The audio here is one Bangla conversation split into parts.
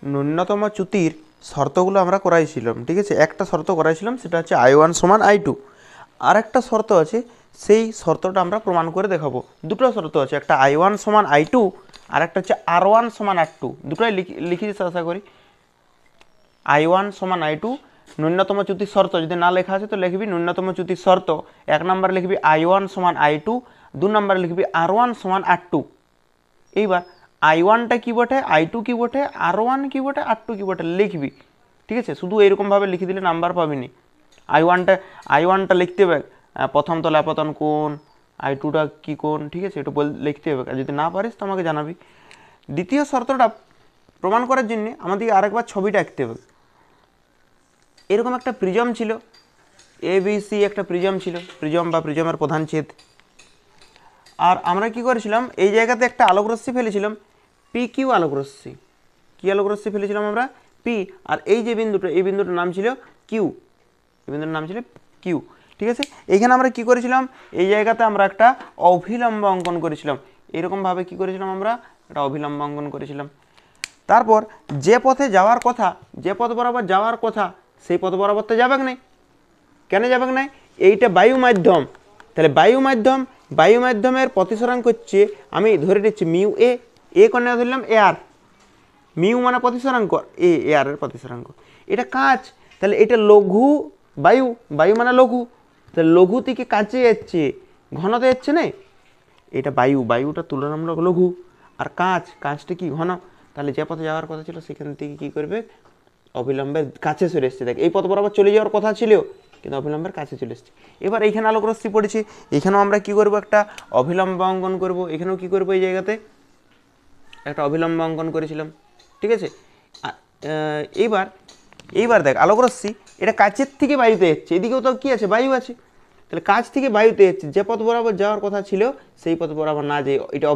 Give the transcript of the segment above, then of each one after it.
ন্যূনতম চ্যুতির শর্তগুলো আমরা করাইছিলাম, ঠিক আছে। একটা শর্ত করাইছিলাম, সেটা হচ্ছে I1 সমান I2। আর একটা শর্ত আছে, সেই শর্তটা আমরা প্রমাণ করে দেখাবো। দুটো শর্ত আছে, একটা I1 সমান I2 আর একটা হচ্ছে R1 সমান R2। দুটোই লিখিস আশা করি। I1 সমান I2 ন্যূনতম চ্যুতির শর্ত যদি না লেখা আছে তো লিখবি ন্যূনতম চ্যুতির শর্ত। এক নম্বরে লিখবি I1 সমান I2, দু নম্বরে লিখবি R1 সমান R2। এইবার I1টা কী বটে, I2 কী বটে, R1 কী বটে, R2 কী বটে লিখবি, ঠিক আছে। শুধু এরকমভাবে লিখে দিলে নাম্বার পাবিনি। I1টা লিখতে হবে প্রথম তলে আপতন কোণ, I2টা কী কোণ, ঠিক আছে, একটু লিখতে হবে। আর যদি না পারিস তো আমাকে জানাবি। দ্বিতীয় শর্তটা প্রমাণ করার জন্য আমাদেরকে আরেকবার ছবিটা আঁকতে হবে। এরকম একটা প্রিজম ছিল, ABC একটা প্রিজম ছিল, প্রিজম বা প্রিজমের প্রধান ছেদ। আর আমরা কি করেছিলাম, এই জায়গাতে একটা আলোকরশ্মি ফেলেছিলাম, PQ আলোকরশ্মি। কী আলোকরশ্মি ফেলেছিলাম আমরা, P। আর এই যে বিন্দুটা, এই বিন্দুটার নাম ছিল Q, এই বিন্দুটার নাম ছিল Q, ঠিক আছে। এইখানে আমরা কি করেছিলাম, এই জায়গাতে আমরা একটা অভিলম্ব অঙ্কন করেছিলাম। এরকমভাবে কি করেছিলাম, আমরা একটা অভিলম্ব অঙ্কন করেছিলাম। তারপর যে পথে যাওয়ার কথা, যে পথ বরাবর যাওয়ার কথা, সেই পথ বরাবর তো যাবে না। কেন যাবে না? এইটা বায়ু মাধ্যম, তাহলে বায়ু মাধ্যমের প্রতিসরাঙ্ক হচ্ছে, আমি ধরে নিচ্ছি মিউ এ কন্যা ধরলাম এআর, মিউ মানে প্রতিসরাঙ্ক, এআর এর প্রতিসরাঙ্ক। এটা কাঁচ, তাহলে এটা লঘু বায়ু, বায়ু মানে লঘু, তাহলে লঘু থেকে কাছে যাচ্ছে, ঘনতে যাচ্ছে না। এটা বায়ুটা তুলনামূলক লঘু, আর কাঁচটা কি ঘন। তাহলে যে পথে যাওয়ার কথা ছিল সেখান থেকে কী করবে, অবিলম্বের কাছে চলে এসছে। দেখ এই পথ বরাবর চলে যাওয়ার কথা ছিল, কিন্তু অবিলম্বের কাছে চলে এসছে। এবার এইখানে আলোকরশ্মি পড়েছি, এখানেও আমরা কি করব, একটা অবিলম্ব অঙ্কন করব। এখানেও কি করব, এই জায়গাতে একটা অবিলম্ব অঙ্কন করেছিলাম, ঠিক আছে। এইবার দেখ আলোকরশ্মি এটা কাছের থেকে বায়ুতে যাচ্ছে, এদিকেও তো কি আছে, বায়ু আছে। তাহলে কাছ থেকে বায়ুতে যাচ্ছে, যে পথ বরাবর যাওয়ার কথা ছিল সেই পথ বরাবর না যেয়ে এটা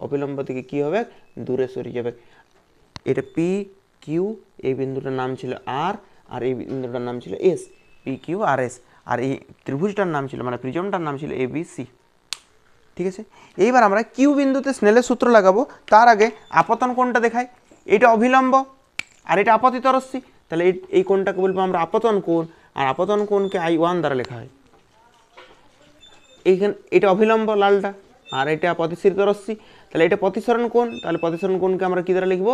অবিলম্ব থেকে কি হবে, দূরে সরে যাবে। এটা PQ, এই বিন্দুটার নাম ছিল R, আর এই বিন্দুটার নাম ছিল S, PQRS। আর এই ত্রিভুজটার নাম ছিল, মানে প্রিজমটার নাম ছিল ABC, ঠিক আছে। এইবার আমরা কিউ বিন্দুতে স্নেলের সূত্র লাগাবো। তার আগে আপতন কোণটা দেখাই, এটা অভিলম্ব আর এটা আপতিত রশ্মি, তাহলে এই কোণটাকে বলবো আমরা আপতন কোণ, আর আপতন কোণকে I1 দ্বারা লেখা হয়। এইখানে এটা অভিলম্ব লালটা, আর এটা প্রতিসরিত রশ্মি, তাহলে এটা প্রতিসরণ কোণ, তাহলে প্রতিসরণ কোণকে আমরা কী দ্বারা লিখবো,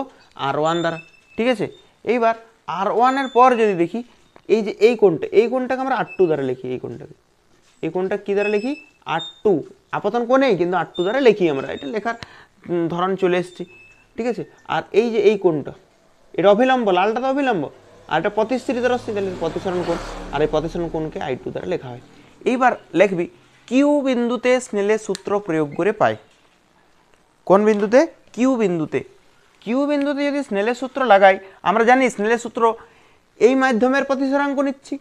R1 দ্বারা, ঠিক আছে। এইবার R1 এর পর যদি দেখি, এই যে এই কোণটাকে আমরা R2 দ্বারা লিখি। এই কোণটা কী দ্বারা লিখি, R2। আপতন কোণেই কিন্তু R2 দ্বারা লিখি আমরা, এটা লেখার ধরন চলে এসছে, ঠিক আছে। আর এই যে এই কোণটা, এটা অভিলম্ব, লালটা তো অভিলম্ব, আর এটা প্রতিসরিত রশ্মি, তাহলে প্রতিসরণ কোণ, আর এই প্রতিসরণ কোণকে I2 দ্বারা লেখা হয়। এইবার লিখবি কিউ বিন্দুতে স্নেলের সূত্র প্রয়োগ করে পাই। কোন বিন্দুতে, কিউ বিন্দুতে যদি স্নেলের সূত্র লাগাই, আমরা জানি স্নেলের সূত্র এই মাধ্যমের প্রতিসরাঙ্ক নিচ্ছি,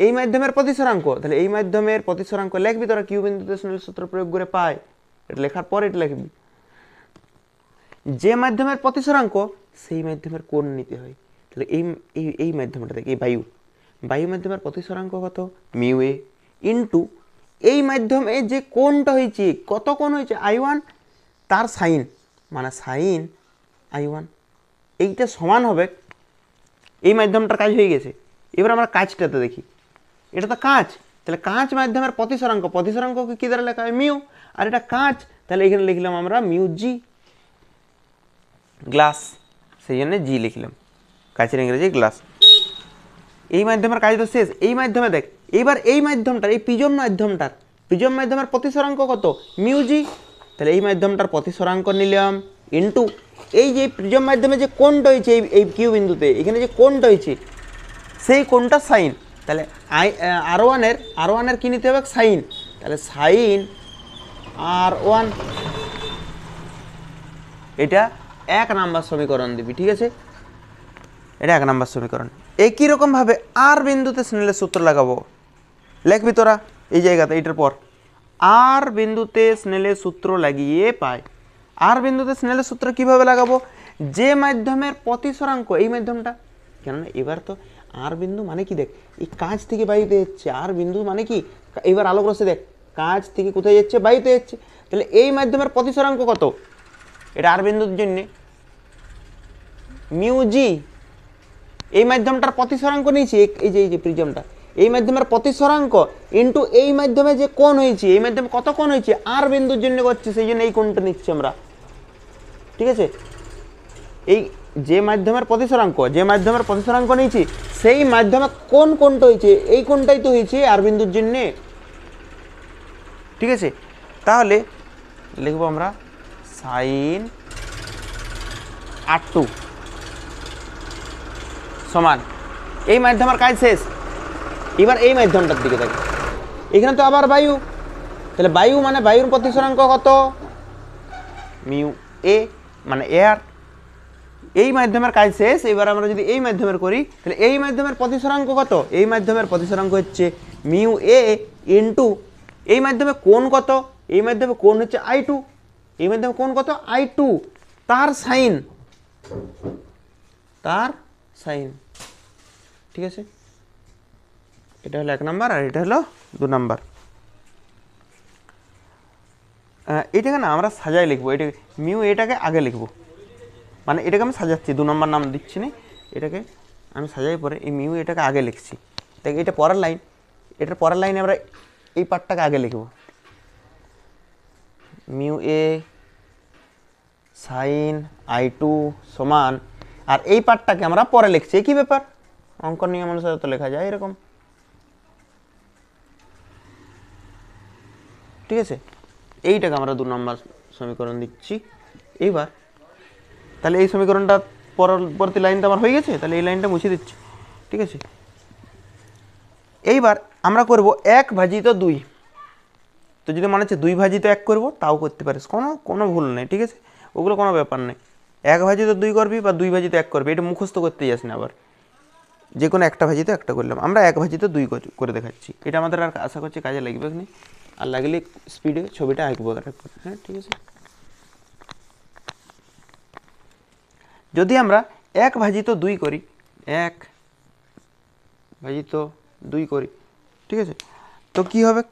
এই মাধ্যমের প্রতিসরাঙ্ক, তাহলে এই মাধ্যমের প্রতিসরাঙ্ক লিখবি তোরা, কিউ বিন্দুতে স্নেলের সূত্র প্রয়োগ করে পাই। এটা লেখার পর এটা লিখবি, যে মাধ্যমের প্রতিসরাঙ্ক সেই মাধ্যমের কোণ নিতে হয়। তাহলে এই মাধ্যমটা দেখ, এই বায়ু মাধ্যমের প্রতিসরাঙ্ক কত, মিউ এ ইন্টু এই মাধ্যমে যে কোণটা হয়েছে, কত কোণ হয়েছে, I1, তার সাইন মানে সাইন I1, এইটা সমান হবে, এই মাধ্যমটার কাজ হয়ে গেছে। এবার আমরা কাজটাতে দেখি, এটা তো কাঁচ, তাহলে কাঁচ মাধ্যমের প্রতিসরাঙ্ককে কী দ্বারা লেখা হয়, মিউ। আর এটা কাঁচ, তাহলে এখানে লিখলাম আমরা মিউ জি, গ্লাস, সেই জন্য জি লিখলাম, কাঁচের ইংরেজি গ্লাস। এই মাধ্যমের কাজ তো শেষ। এই মাধ্যমে দেখ, এইবার এই মাধ্যমটার, এই প্রিজম মাধ্যমের প্রতিসরাঙ্ক কত, মিউ জি, তাহলে এই মাধ্যমটার প্রতিসরাঙ্ক নিলাম ইন্টু এই যে প্রিজম মাধ্যমে যে কোণটা হয়েছে, এই কিউ বিন্দুতে এখানে যে কোণটা হয়েছে সেই কোণটা সাইন, তাহলে R1 এর কী নিতে হবে, সাইন, তাহলে সাইন R1, এটা 1 নাম্বার সমীকরণ দিবি, ঠিক আছে। এটা 1 নাম্বার সমীকরণ। একই রকমভাবে আর বিন্দুতে স্নেলের সূত্র লাগাবো, লিখবি তোরা এই জায়গাতে, এটার পর আর বিন্দুতে স্নেলের সূত্র লাগিয়ে পাই। আর বিন্দুতে স্নেলের সূত্র কিভাবে লাগাবো, যে মাধ্যমের প্রতিসরাঙ্ক এই মাধ্যমটা, কেননা এবার তো আর বিন্দু মানে কি, দেখ এই কাঁচ থেকে বায়ুতে যাচ্ছে, আর বিন্দু মানে কি, এবার আলোক রশ্মি দেখ কাঁচ থেকে কোথায় যাচ্ছে, বায়ুতে যাচ্ছে, তাহলে এই মাধ্যমের প্রতিসরাঙ্ক কত, এটা আর বিন্দুর জন্যে মিউ জি, এই মাধ্যমটার প্রতিসরাঙ্ক নিয়েছি, এই যে প্রিজমটা, এই মাধ্যমের প্রতিসরাঙ্ক ইন্টু এই মাধ্যমে যে কোণ হয়েছে, এই মাধ্যমে কত কোণ হয়েছে আর বিন্দুর জন্য করছে, সেই জন্য এই কোণটা নিচ্ছি আমরা। ঠিক আছে, এই যে মাধ্যমের প্রতিসরাঙ্ক নিয়েছি সেই মাধ্যমে কোন কোণটা হয়েছে, এই কোণটাই তো হয়েছে আর বিন্দুর জন্যে। ঠিক আছে, তাহলে লিখবো আমরা সাইন R2 সমান, এই মাধ্যমের কাজ শেষ। এবার এই মাধ্যমটার দিকে দেখো, এখানে তো আবার বায়ু, তাহলে বায়ু মানে বায়ুর প্রতিসরাঙ্ক কত, মিউ এ মানে এয়ার। এই মাধ্যমের কাজ শেষ। এবার আমরা যদি এই মাধ্যমের করি তাহলে এই মাধ্যমের প্রতিসরাঙ্ক কত, এই মাধ্যমের প্রতিসরাঙ্ক হচ্ছে মিউ এ ইন্টু এই মাধ্যমে কোণ কত, এই মাধ্যমে কোণ হচ্ছে I2, এই মাধ্যমে কোণ কত I2 তার সাইন, ঠিক আছে, এটা হলো 1 নাম্বার আর এটা হলো 2 নাম্বার। এটাকে না আমরা সাজাই লিখবো, এটা মিউ এটাকে আগে লিখবো, মানে এটাকে আমি সাজাচ্ছি, 2 নম্বর নাম দিচ্ছি না, এটাকে আমি সাজাই পরে এই মিউ এটাকে আগে লিখছি। দেখ এটা পরের লাইন, এটার পরের লাইনে আমরা এই পার্টটাকে আগে লিখব, মিউ এ সাইন I2 সমান, আর এই পার্টটাকে আমরা পরে লিখছি। কি ব্যাপার, অঙ্ক নিয়ম অনুসারে তো লেখা যায় এরকম। ঠিক আছে, এইটাকে আমরা 2 নম্বর সমীকরণ দিচ্ছি। এইবার তাহলে এই সমীকরণটা পরবর্তী লাইনটা আমার হয়ে গেছে, তাহলে এই লাইনটা মুছে দিচ্ছি। ঠিক আছে, এইবার আমরা করব 1/2। তো যদি মনে হচ্ছে 2/1 করব তাও করতে পারিস, কোনো ভুল নেই। ঠিক আছে, ওগুলো কোনো ব্যাপার নেই, 1/2 করবি বা 2/1 করবি, এটা মুখস্থ করতে যাস না। আবার যে কোনো 1/1 করলাম, আমরা 1/2 করে দেখাচ্ছি। এটা আমাদের আর আশা করছি কাজে লাগবে না, আর লাগলে স্পিডে ছবিটা আঁকবো। হ্যাঁ ঠিক আছে, যদি আমরা 1/2 করি, 1/2 করি, ঠিক আছে, তো কি হবে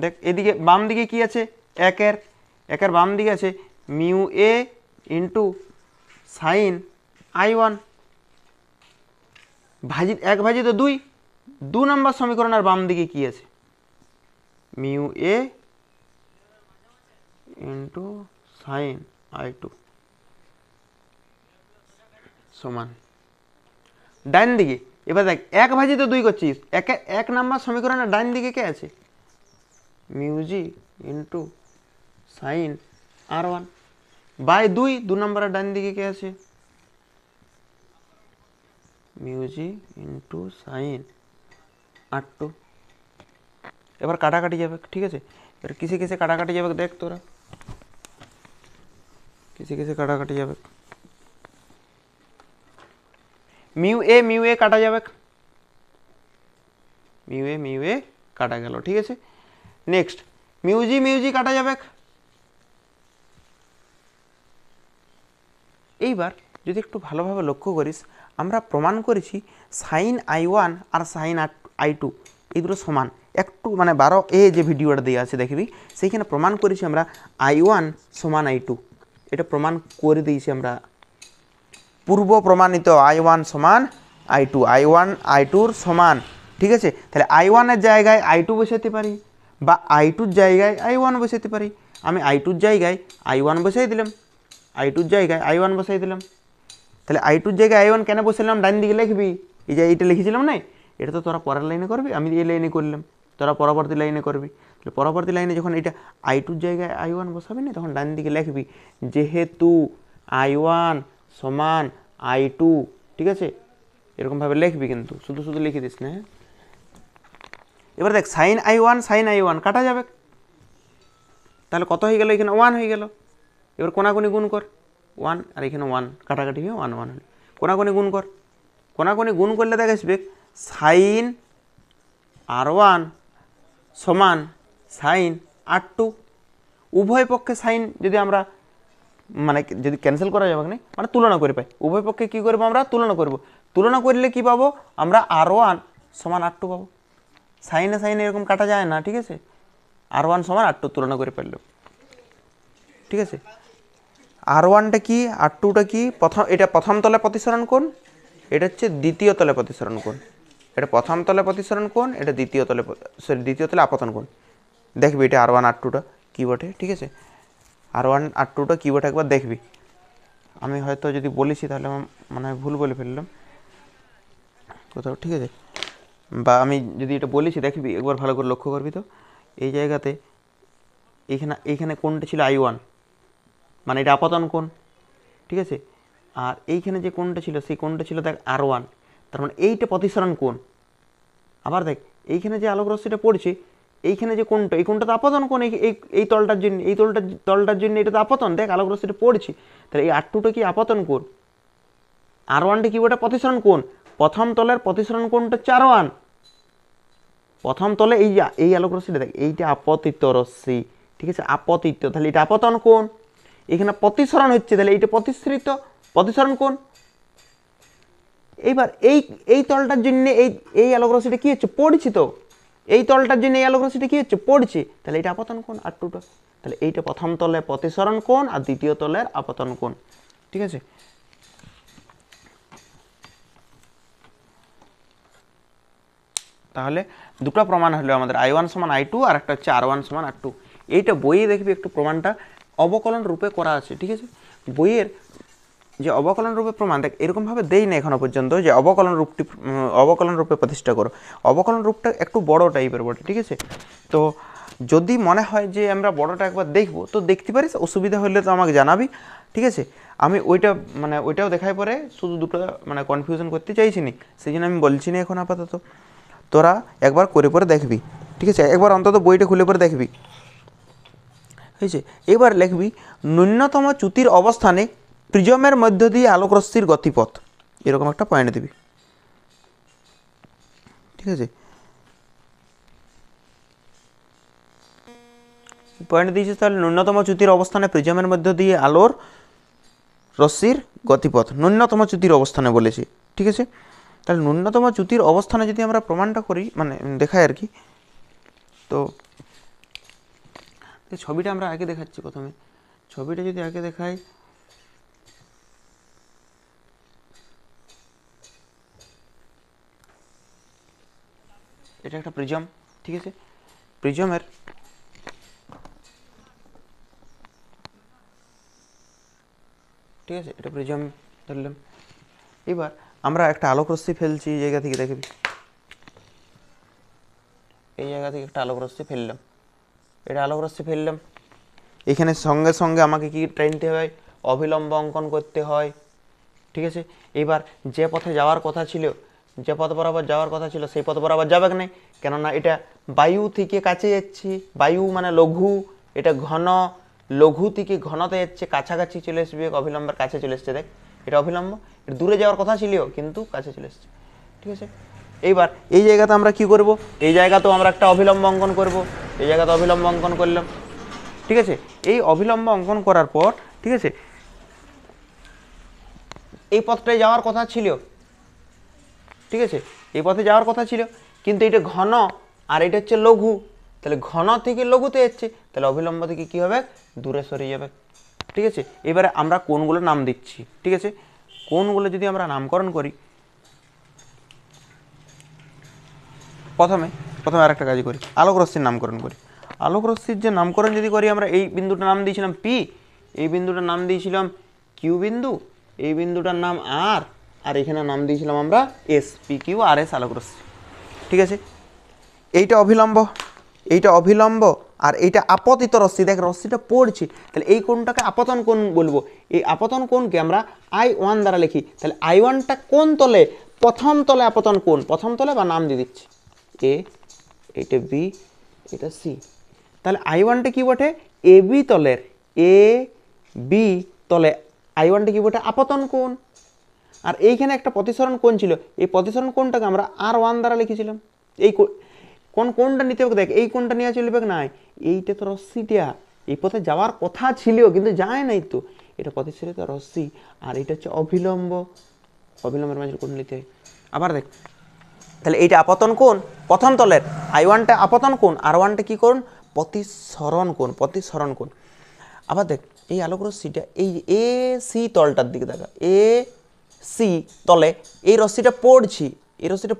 দেখ, এদিকে বাম দিকে কি আছে, একের বাম দিকে আছে মিউ এ ইন্টু সাইন I1 1/2, 2 নম্বর সমীকরণের বাম দিকে কি আছে, মিউ এ ইন্টু সাইন I2 সমান ডান দিকে। এবার দেখ 1/2 করছিস, 1 নম্বর সমীকরণের ডান দিকে কে আছে, mu g into sine R1 by 2 নম্বরের ডান দিকে কে আছে, mu g into sign R2। এবার কাটাকাটি যাবে। ঠিক আছে, এবার কিসে কিসে কাটাকাটি যাবে দেখ তোরা, কিসে কিসে কাটাকাটি যাবে, মিউ এ কাটা যাবে, মিউ এ কাটা গেল। ঠিক আছে, নেক্সট মিউ জি কাটা যাবে। এইবার যদি একটু ভালোভাবে লক্ষ্য করিস, আমরা প্রমাণ করেছি সাইন I1 আর সাইন I2 এই দুটো সমান। একটু মানে 12A যে ভিডিওটা দেওয়া আছে দেখবি, সেইখানে প্রমাণ করেছি আমরা I1 সমান I2, এটা প্রমাণ করে দিয়েছি আমরা, পূর্ব প্রমাণিত I1 সমান I2, I1 I2 সমান। ঠিক আছে, তাহলে I1 এর জায়গায় I2 বসাতে পারি বা I2 জায়গায় I1 বসাতে পারি। আমি I2 জায়গায় I1 বসাই দিলাম, I2 জায়গায় I1 বসাই দিলাম। তাহলে I2 জায়গায় I1 কেন বসালাম, ডান দিকে লিখবি, এই যে এইটা লিখেছিলাম না, এটা তো তোরা পরের লাইনে করবি, আমি এই লাইনে করলাম, তোরা পরবর্তী লাইনে করবি। তাহলে পরবর্তী লাইনে যখন এটা I2 জায়গায় I1 বসাবি না, তখন ডান দিকে লিখবি যেহেতু I1 সমান I2। ঠিক আছে, এরকমভাবে লিখবি, কিন্তু শুধু শুধু লিখে দিস না। এবার দেখ সাইন I1 কাটা যাবে, তাহলে কত হয়ে গেল, এখানে 1 হয়ে গেল। এবার কোনাকুনি গুণ কর, 1 আর এখানে 1 কাটাকাটি হয়ে 1 হলে কোনাকুনি গুণ কর, কোনাকুনি গুণ করলে দেখ আসবে সাইন R1 সমান সাইন R2। উভয় পক্ষে সাইন যদি আমরা মানে যদি ক্যান্সেল করা যাবে না, মানে তুলনা করে পাই, উভয় পক্ষে কী করবো আমরা তুলনা করব, তুলনা করলে কি পাবো আমরা R1 সমান R2 পাবো। সাইনে এরকম কাটা যায় না। ঠিক আছে, R1 সমান R2 তুলনা করে পারলো। ঠিক আছে, R1টা কি R2টা কি, এটা প্রথম তলে প্রতিসরণ কোণ, এটা হচ্ছে দ্বিতীয় তলে প্রতিসরণ কোণ। এটা প্রথম তলে প্রতিসরণ কোণ, এটা দ্বিতীয় তলে আপতন কোণ। দেখবি এটা R1 R2টা কী বটে, ঠিক আছে। R1 R2টা কী বটে একবার দেখবি। আমি হয়তো যদি বলেছি তাহলে আমার মনে হয় ভুল বলে ফেললাম কোথাও, ঠিক আছে। বা আমি যদি এটা বলেছি দেখবি একবার ভালো করে লক্ষ্য করবি তো, এই জায়গাতে এইখানে কোণটা ছিল I1, মানে এটা আপতন কোণ, ঠিক আছে। আর এইখানে যে কোণটা ছিল সেই কোণটা ছিল দেখ R1, তার মানে এইটা প্রতিসরণ কোণ। আবার দেখ এইখানে যে আলোক রশ্মিটা পড়ছে, এইখানে যে কোণটা, এই কোণটা তো আপতন কোণ, এই তলটার জন্য, এই তলটার জন্য এটা তো আপতন। দেখ আলোক রশ্মিটা পড়ছে, তাহলে এই R2টা কি আপতন কোণ, R1টা কি ওটা প্রতিসরণ কোণ। প্রথম তলের প্রতিসরণ কোণটা 4 প্রথম তলে এই আলোক রশ্মিটা দেখ, এইটা আপতিত রশ্মি, ঠিক আছে, আপতিত, তাহলে এটা আপতন কোণ। এখানে প্রতিসরণ হচ্ছে, তাহলে এইটা প্রতিসরণ কোণ। এইবার এই তলটার জন্য এই আলোক রশ্মিটা কি হচ্ছে, পড়ছে তো, এই তলটার জন্য এই আলোক রশ্মিটা কি হচ্ছে, পড়ছে, তাহলে এটা আপতন কোণ R2টা। তাহলে এইটা প্রথম তলে প্রতিসরণ কোণ আর দ্বিতীয় তলের আপতন কোণ, ঠিক আছে। তাহলে দুটো প্রমাণ হলো আমাদের, I1 সমান I2 আর একটা হচ্ছে R1 সমান R2। এইটা বইয়ে দেখবি একটু প্রমাণটা অবকলন রূপে করা আছে, ঠিক আছে। বইয়ের যে অবকলন রূপে প্রমাণ দেখ এরকমভাবে দেই না এখনো পর্যন্ত, যে অবকলন রূপে প্রতিষ্ঠা করো। অবকলন রূপটা একটু বড় টাইপের বটে, ঠিক আছে। তো যদি মনে হয় যে আমরা বড়টা একবার দেখবো তো দেখতে পারিস, অসুবিধা হলে তো আমাকে জানাবি, ঠিক আছে। আমি ওইটাও দেখাই পরে, শুধু দুটো কনফিউশন করতে চাইছি নি, সেই জন্য আমি বলছি না এখন আপাতত। তোরা একবার করে পরে দেখবি, ঠিক আছে, একবার অন্তত বইটা খুলে পরে দেখবি, হয়েছে। এবার লিখবি ন্যূনতম চ্যুতির অবস্থানে প্রিজমের মধ্য দিয়ে আলোক রশ্মির গতিপথ, এরকম একটা পয়েন্ট দিবি, ঠিক আছে। পয়েন্ট দিয়েছিস, তাহলে ন্যূনতম চ্যুতির অবস্থানে প্রিজমের মধ্য দিয়ে আলোর রশ্মির গতিপথ, ন্যূনতম চ্যুতির অবস্থানে বলেছি, ঠিক আছে। তাহলে ন্যূনতম চ্যুতির অবস্থানে যদি আমরা প্রমাণটা করি, দেখাই আর কি, তো ছবিটা আমরা আগে দেখাচ্ছি। প্রথমে ছবিটা যদি আগে দেখাই, এটা একটা প্রিজম, ঠিক আছে। প্রিজমের ঠিক আছে, এটা প্রিজম ধরলাম। এবার আমরা একটা আলোক রশ্মি ফেলছি এই জায়গা থেকে, দেখবি এই জায়গা থেকে একটা আলোক রশ্মি ফেললাম, এটা আলোক রশ্মি ফেললাম। এখানে সঙ্গে সঙ্গে আমাকে কি টানতে হয়, অবিলম্ব অঙ্কন করতে হয়, ঠিক আছে। এবার যে পথে যাওয়ার কথা ছিল, যে পথ বরাবর যাওয়ার কথা ছিল সেই পথ বরাবর যাবে না, কেননা এটা বায়ু থেকে কাছে যাচ্ছি, বায়ু মানে লঘু, এটা ঘন, লঘু থেকে ঘনতে যাচ্ছে, কাছাকাছি চলে আসবে, অবিলম্বের কাছে চলে এসছে। দেখ এটা অবিলম্ব, এটা দূরে যাওয়ার কথা ছিল কিন্তু কাছে চলে এসছে, ঠিক আছে। এইবার এই জায়গাতে আমরা কি করব, এই জায়গাতেও আমরা একটা অবিলম্ব অঙ্কন করব, এই জায়গাতে অবিলম্ব অঙ্কন করলাম, ঠিক আছে। এই অবিলম্ব অঙ্কন করার পর, ঠিক আছে, এই পথটায় যাওয়ার কথা ছিল, ঠিক আছে, এই পথে যাওয়ার কথা ছিল, কিন্তু এটা ঘন আর এটা হচ্ছে লঘু, তাহলে ঘন থেকে লঘুতে যাচ্ছে, তাহলে অবিলম্ব থেকে কী হবে, দূরে সরে যাবে, ঠিক আছে। এবারে আমরা কোনগুলো নাম দিচ্ছি, ঠিক আছে। কোনগুলো যদি আমরা নামকরণ করি, প্রথমে আর একটা কাজ করি, আলোক রশ্মির নামকরণ করি। আলোক রশ্মির যে নামকরণ যদি করি, আমরা এই বিন্দুটার নাম দিয়েছিলাম পি, এই বিন্দুটার নাম দিয়েছিলাম কিউ বিন্দু, এই বিন্দুটার নাম আর, আর এখানে নাম দিয়েছিলাম আমরা S, P Q R S আলোক রশ্মি, ঠিক আছে। এইটা অভিলম্ব আর এইটা আপতিত রশ্মি, দেখ রশ্মিটা পড়ছে, তাহলে এই কোণটাকে আপতন কোণ বলবো। এই আপতন কোণকে আমরা I1 দ্বারা লিখি, তাহলে I1টা কোন তলে, প্রথম তলে আপতন কোণ, প্রথম তলে বা নাম দিয়ে দিচ্ছি এ, এটা বি, এটা সি, তাহলে I1টা কি বটে, এ বি তলের, এ বি তলে I1টা কি বটে, আপতন কোণ। আর এইখানে একটা প্রতিসরণ কোণ ছিল, এই প্রতিসরণ কোণটাকে আমরা R1 দ্বারা লিখেছিলাম। এই কোনটা নিতে হবে, দেখ এই কোনটা নিয়ে চলবে না, এইটা তো রশ্মিটা এই পথে যাওয়ার কথা ছিল কিন্তু যায় নাই, তো এটা প্রতিসরিত রশ্মি, আর এটা হচ্ছে অবিলম্বের মাঝে কোণ নিতে হয়। আবার দেখ, তাহলে এইটা আপতন কোণ প্রথম তলের, I1টা আপতন কোণ, R1টা কি কোণ, প্রতিসরণ কোণ। আবার দেখ এই আলোক রশ্মিটা এই এ সি তলটার দিকে দেখা, এ সি তলে এই রশ্মিটা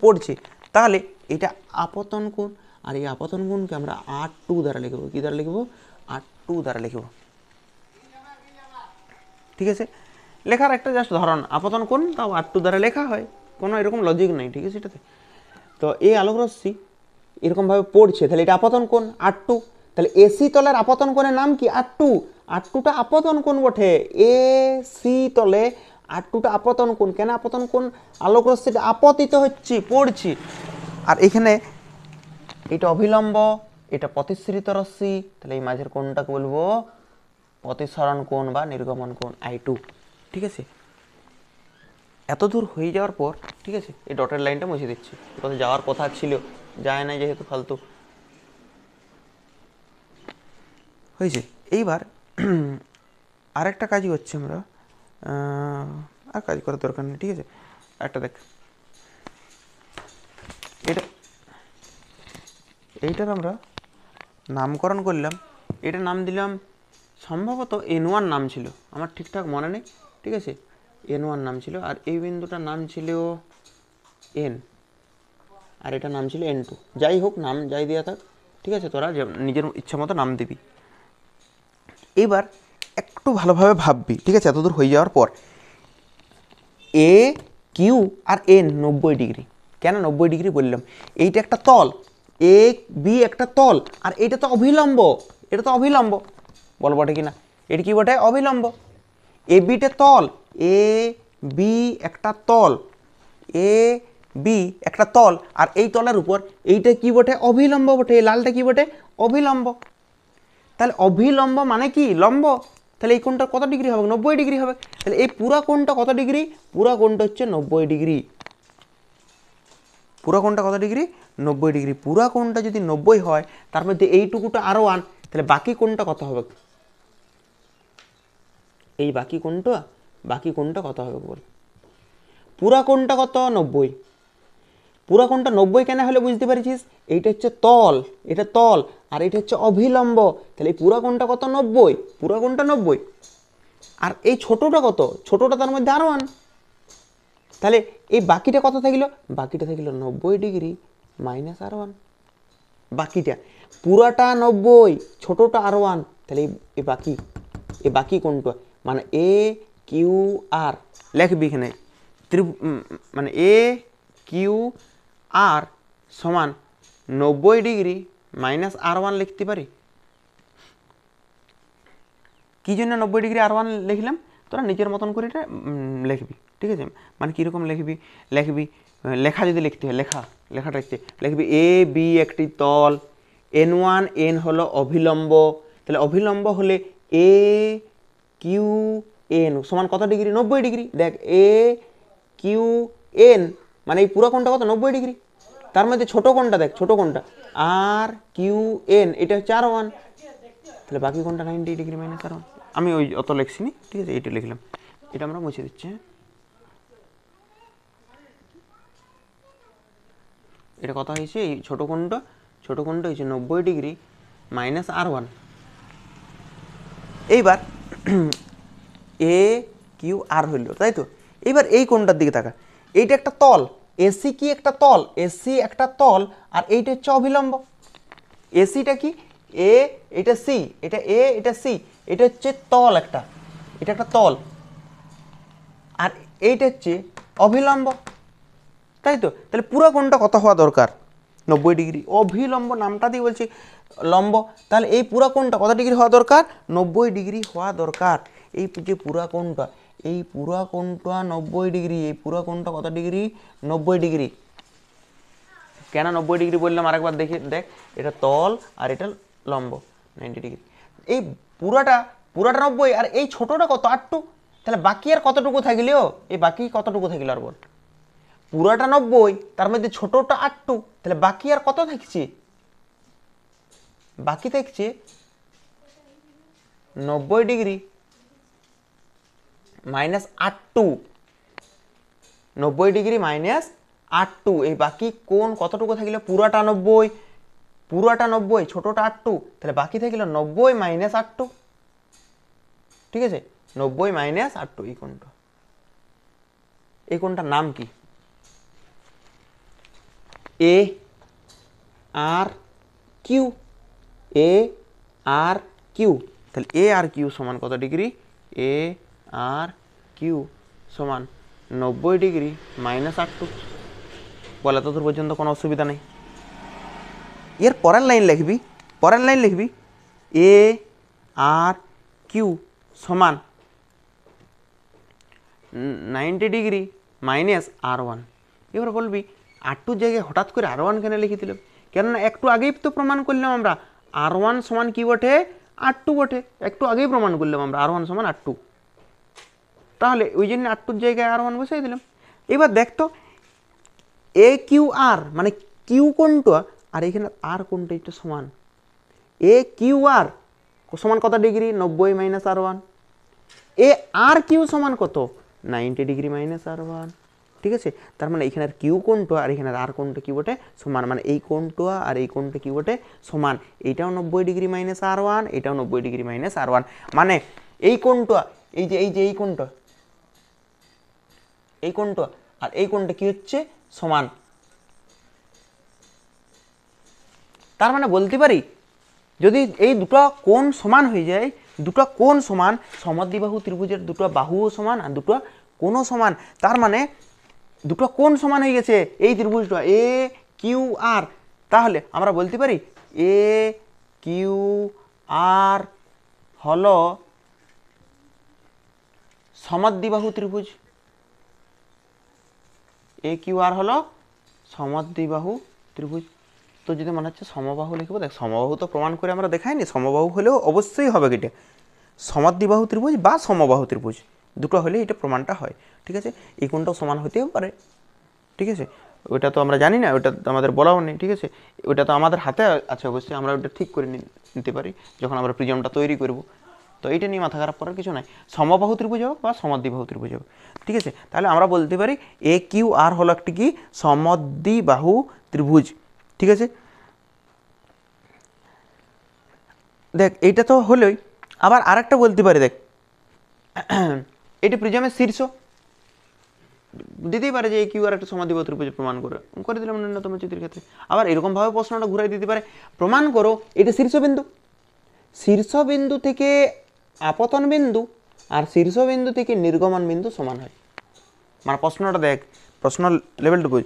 পড়ছি, তাহলে এটা আপতন কোণ, আর এই আপতন কোণকে আমরা R2 দ্বারা লিখব। কি দ্বারা লিখব? R2 দ্বারা লিখব। ঠিক আছে, লেখার একটা জাস্ট ধরন, আপতন কোণ তাও R2 দ্বারা লেখা হয়, কোনো এরকম লজিক নেই। ঠিক আছে এটাতে। তো এই আলোক রশ্মি এরকমভাবে পড়ছে, তাহলে এটা আপতন কোণ R2। তাহলে এসি তলের আপতন কোণের নাম কি? R2। R2টা আপতন কোণ বটে। এ সি তলে R2টা আপতন কোণ। কেন আপতন কোণ? আলোক রশ্মিটা আপতিত হচ্ছে, পড়ছি। আর এখানে এটা অভিলম্ব, এটা প্রতিসরিত রশ্মি, তাহলে এই মাঝের কোণটাকে বলবো প্রতিসরণ কোণ বা নির্গমন কোণ I2। ঠিক আছে, এত দূর হয়ে যাওয়ার পর, ঠিক আছে, এই ডটের লাইনটা মুছে দিচ্ছি, কোথাও যাওয়ার কথা ছিল, যায় না যেহেতু ফালতু হয়েছে। এইবার আরেকটা কাজই হচ্ছে, আমরা আর কাজ করার দরকার নেই। ঠিক আছে, একটা দেখ, এইটার আমরা নামকরণ করলাম, এটা নাম দিলাম সম্ভবত N1 নাম ছিল, আমার ঠিকঠাক মনে নেই। ঠিক আছে, N1 নাম ছিল, আর এই বিন্দুটার নাম ছিল N, আর এটা নাম ছিল N2। যাই হোক, নাম যাই দেওয়া থাক, ঠিক আছে, তোরা নিজের ইচ্ছা মতো নাম দিবি। এবার একটু ভালোভাবে ভাববি, ঠিক আছে, এতদূর হয়ে যাওয়ার পর এ কিউ আর এন 90 ডিগ্রি। কেন 90 ডিগ্রি বললাম? এইটা একটা তল, এ বি একটা তল, আর এটা তো অভিলম্ব, এটা তো অভিলম্ব, বল বটে কি না? এটা কি বটে? অভিলম্ব। এ বিটা তল, এ বি একটা তল, এ বি একটা তল, আর এই তলের উপর এইটা কি বটে? অভিলম্ব বটে। এই লালটা কি বটে? অভিলম্ব। তাহলে অভিলম্ব মানে কি? লম্ব। তাহলে এই কোণটা কত ডিগ্রি হবে? 90 ডিগ্রি হবে। তাহলে এই পুরা কোণটা কত ডিগ্রি? পুরা কোণটা হচ্ছে 90 ডিগ্রি। পুরা কোণটা কত ডিগ্রি? 90 ডিগ্রি। পুরা কোণটা যদি 90 হয়, তার মধ্যে এইটুকুটা আরও 1, তাহলে বাকি কোণটা কত হবে? এই বাকি কোণটা কত হবে বল? পুরা কোণটা কত? 90। পুরা কোণটা 90 কেন হলে বুঝতে পারছিস? এইটা হচ্ছে তল, এটা তল, আর এটা হচ্ছে অভিলম্ব। তাহলে এই পুরা কোণটা কত? 90। পুরা কোণটা 90। আর এই ছোটটা কত? ছোটটা তার মধ্যে আরও 1। তাহলে এই বাকিটা কত থাকলো? বাকিটা থাকলো 90 ডিগ্রি মাইনাস R1। বাকিটা পুরাটা 90, ছোটটা R1। তাহলে এই বাকি কোণটা মানে এ কিউ আর লিখবি এখানে, মানে এ কিউ আর সমান 90 ডিগ্রি মাইনাস R1 লিখতে পারি। কী জন্য 90 ডিগ্রি R1 লিখলাম? তোরা নিজের মতন করে এটা লিখবি। ঠিক আছে, মানে কীরকম লিখবি? লেখা যদি লিখতে হয়, লেখাটা লিখবি এ বি একটি তল, N1 N হলো অভিলম্ব। তাহলে অভিলম্ব হলে এ কিউ এন সমান কত ডিগ্রি? 90 ডিগ্রি। দেখ, এ কিউ এন মানে এই পুরো কোণটা কত? 90 ডিগ্রি। তার মধ্যে ছোট কোণটা দেখ, ছোট কোণটা আর কিউ এন, এটা হচ্ছে R1। তাহলে বাকি কোণটা 90 ডিগ্রি মাইনাস R1। আমি ওই অত লিখছিনি, ঠিক আছে, এইটা লিখলাম। এটা আমরা মুছে দিচ্ছি। এটা কথা হয়েছে, এই ছোটো কোণটা হয়েছে 90 ডিগ্রি মাইনাস R1। এইবার এ কিউ আর হইল, তাই তো? এইবার এই কোণটার দিকে তাকা, এইটা একটা তল, এসি কি একটা তল, এসি একটা তল, আর এইটা হচ্ছে অভিলম্ব। এসিটা কি? এ, এটা সি, এটা এ, এটা সি, এটা হচ্ছে তল একটা, এটা একটা তল, আর এইটা হচ্ছে অভিলম্ব, তাই তো? তাহলে পুরো কোণটা কত হওয়া দরকার? 90 ডিগ্রি। অভিলম্ব নামটা দিয়ে বলছি লম্ব, তাহলে এই পুরো কোণটা কত ডিগ্রি হওয়া দরকার? 90 ডিগ্রি হওয়া দরকার। এই যে পুরো কোণটা, এই পুরো কোণটা 90 ডিগ্রি, এই পুরো কোণটা কত ডিগ্রি? 90 ডিগ্রি। কেন 90 ডিগ্রি বললাম আরেকবার দেখ, এটা তল আর এটা লম্ব, 90 ডিগ্রি। এই পুরাটা 90, আর এই ছোটটা কত? 8। তাহলে বাকি আর কতটুকু থাকলো? এই বাকি কতটুকু থাকলো আর বল? পুরাটা 90, তার মধ্যে ছোটটা 8, তাহলে বাকি আর কত থাকছে? বাকি থাকছে 90 ডিগ্রি মাইনাস 8, 90 ডিগ্রি মাইনাস 8। এই বাকি কোণ কতটুকু থাকলো? পুরাটা 90, ছোটটা 8, তাহলে বাকি থাকলো 90 মাইনাস 8। ঠিক আছে, 90 মাইনাস R2 এই কোণটা, এই কোণটার নাম কি? এ আর কিউ, এ আর কিউ। তাহলে এ আর কিউ সমান কত ডিগ্রি? এ আর কিউ সমান 90 ডিগ্রি মাইনাস R2। বলে তো তোর পর্যন্ত কোনো অসুবিধা নেই। এর পরের লাইন লিখবি, পরের লাইন লিখবি এ আর কিউ সমান 90 ডিগ্রি মাইনাস R1। এবার বলবি R2 জায়গায় হঠাৎ করে R1 কেন লিখে দিলাম? কেননা একটু আগেই তো প্রমাণ করলাম আমরা R1 সমান কি বটে? R2 বটে। একটু আগেই প্রমাণ করলাম আমরা R1 সমান R2, তাহলে ওই জন্য R2 জায়গায় R1 বসাই দিলাম। এবার দেখতো এ কিউ আর মানে কিউ কোণটা আর এখানে আর কোণটা একটু সমান। এ কিউ আর সমান কত ডিগ্রি? 90 minus R1। এ আর কিউ সমান কত? 90 ডিগ্রি মাইনাস R1। ঠিক আছে, তার মানে এখানে কিউ কোণটা আর এখানে আর কোণটা কি বটে? সমান। মানে এই কোণটা আর এই কোণটা কি বটে? সমান। এইটাও 90 ডিগ্রি মাইনাস R1, এটাও 90 ডিগ্রি মাইনাস R1। মানে এই কোণটা, এই যে এই কোণটা, এই কোণটা আর এই কোণটা কি হচ্ছে? সমান। তার মানে বলতে পারি যদি এই দুটো কোণ সমান হয়ে যায়, দুটো কোণ সমান, সমদ্বিবাহু ত্রিভুজের দুটো বাহুও সমান আর দুটো কোণও সমান, তার মানে দুটো কোণ সমান হয়ে গেছে এই ত্রিভুজটা এ কিউ আর। তাহলে আমরা বলতে পারি এ কিউ আর হলো সমদ্বিবাহু ত্রিভুজ। এ কিউ আর হলো সমদ্বিবাহু ত্রিভুজ। তো যদি মনে হচ্ছে সমবাহু লিখবো, দেখ সমবাহু তো প্রমাণ করে আমরা দেখাইনি, সমবাহু হলেও অবশ্যই হবে এটা সমদ্বিবাহু ত্রিভুজ বা সমবাহু ত্রিভুজ, দুটো হলে এটা প্রমাণটা হয়। ঠিক আছে, এই কোণটাও সমান হতেও পারে। ঠিক আছে, ওইটা তো আমরা জানি না, ওইটা তো আমাদের বলাও নেই। ঠিক আছে, ওইটা তো আমাদের হাতে আছে, অবশ্যই আমরা ওইটা ঠিক করে নিতে পারি যখন আমরা প্রিজমটা তৈরি করব। তো এইটা নিয়ে মাথা খারাপ করার কিছু নাই, সমবাহু ত্রিভুজ হোক বা সমদ্বিবাহু ত্রিভুজ হোক। ঠিক আছে, তাহলে আমরা বলতে পারি এ কিউ আর হলো একটি কি? সমদ্বিবাহু ত্রিভুজ। ঠিক আছে, দেখ এইটা তো হলোই। আবার আরেকটা বলতে পারি, দেখ এটি প্রিজমের শীর্ষ, দিতেই পারে যে কিউ আর একটা সমদ্বিবাহু ত্রিভুজ প্রমাণ করে দিলাম ন্যূনতম চ্যুতির ক্ষেত্রে। আবার এরকমভাবে প্রশ্নটা ঘুরাই দিতে পারে, প্রমাণ করো এটা শীর্ষবিন্দু, শীর্ষবিন্দু থেকে আপতন বিন্দু আর শীর্ষবিন্দু থেকে নির্গমন বিন্দু সমান হয়। মানে প্রশ্নটা দেখ, প্রশ্ন লেভেলটুকু।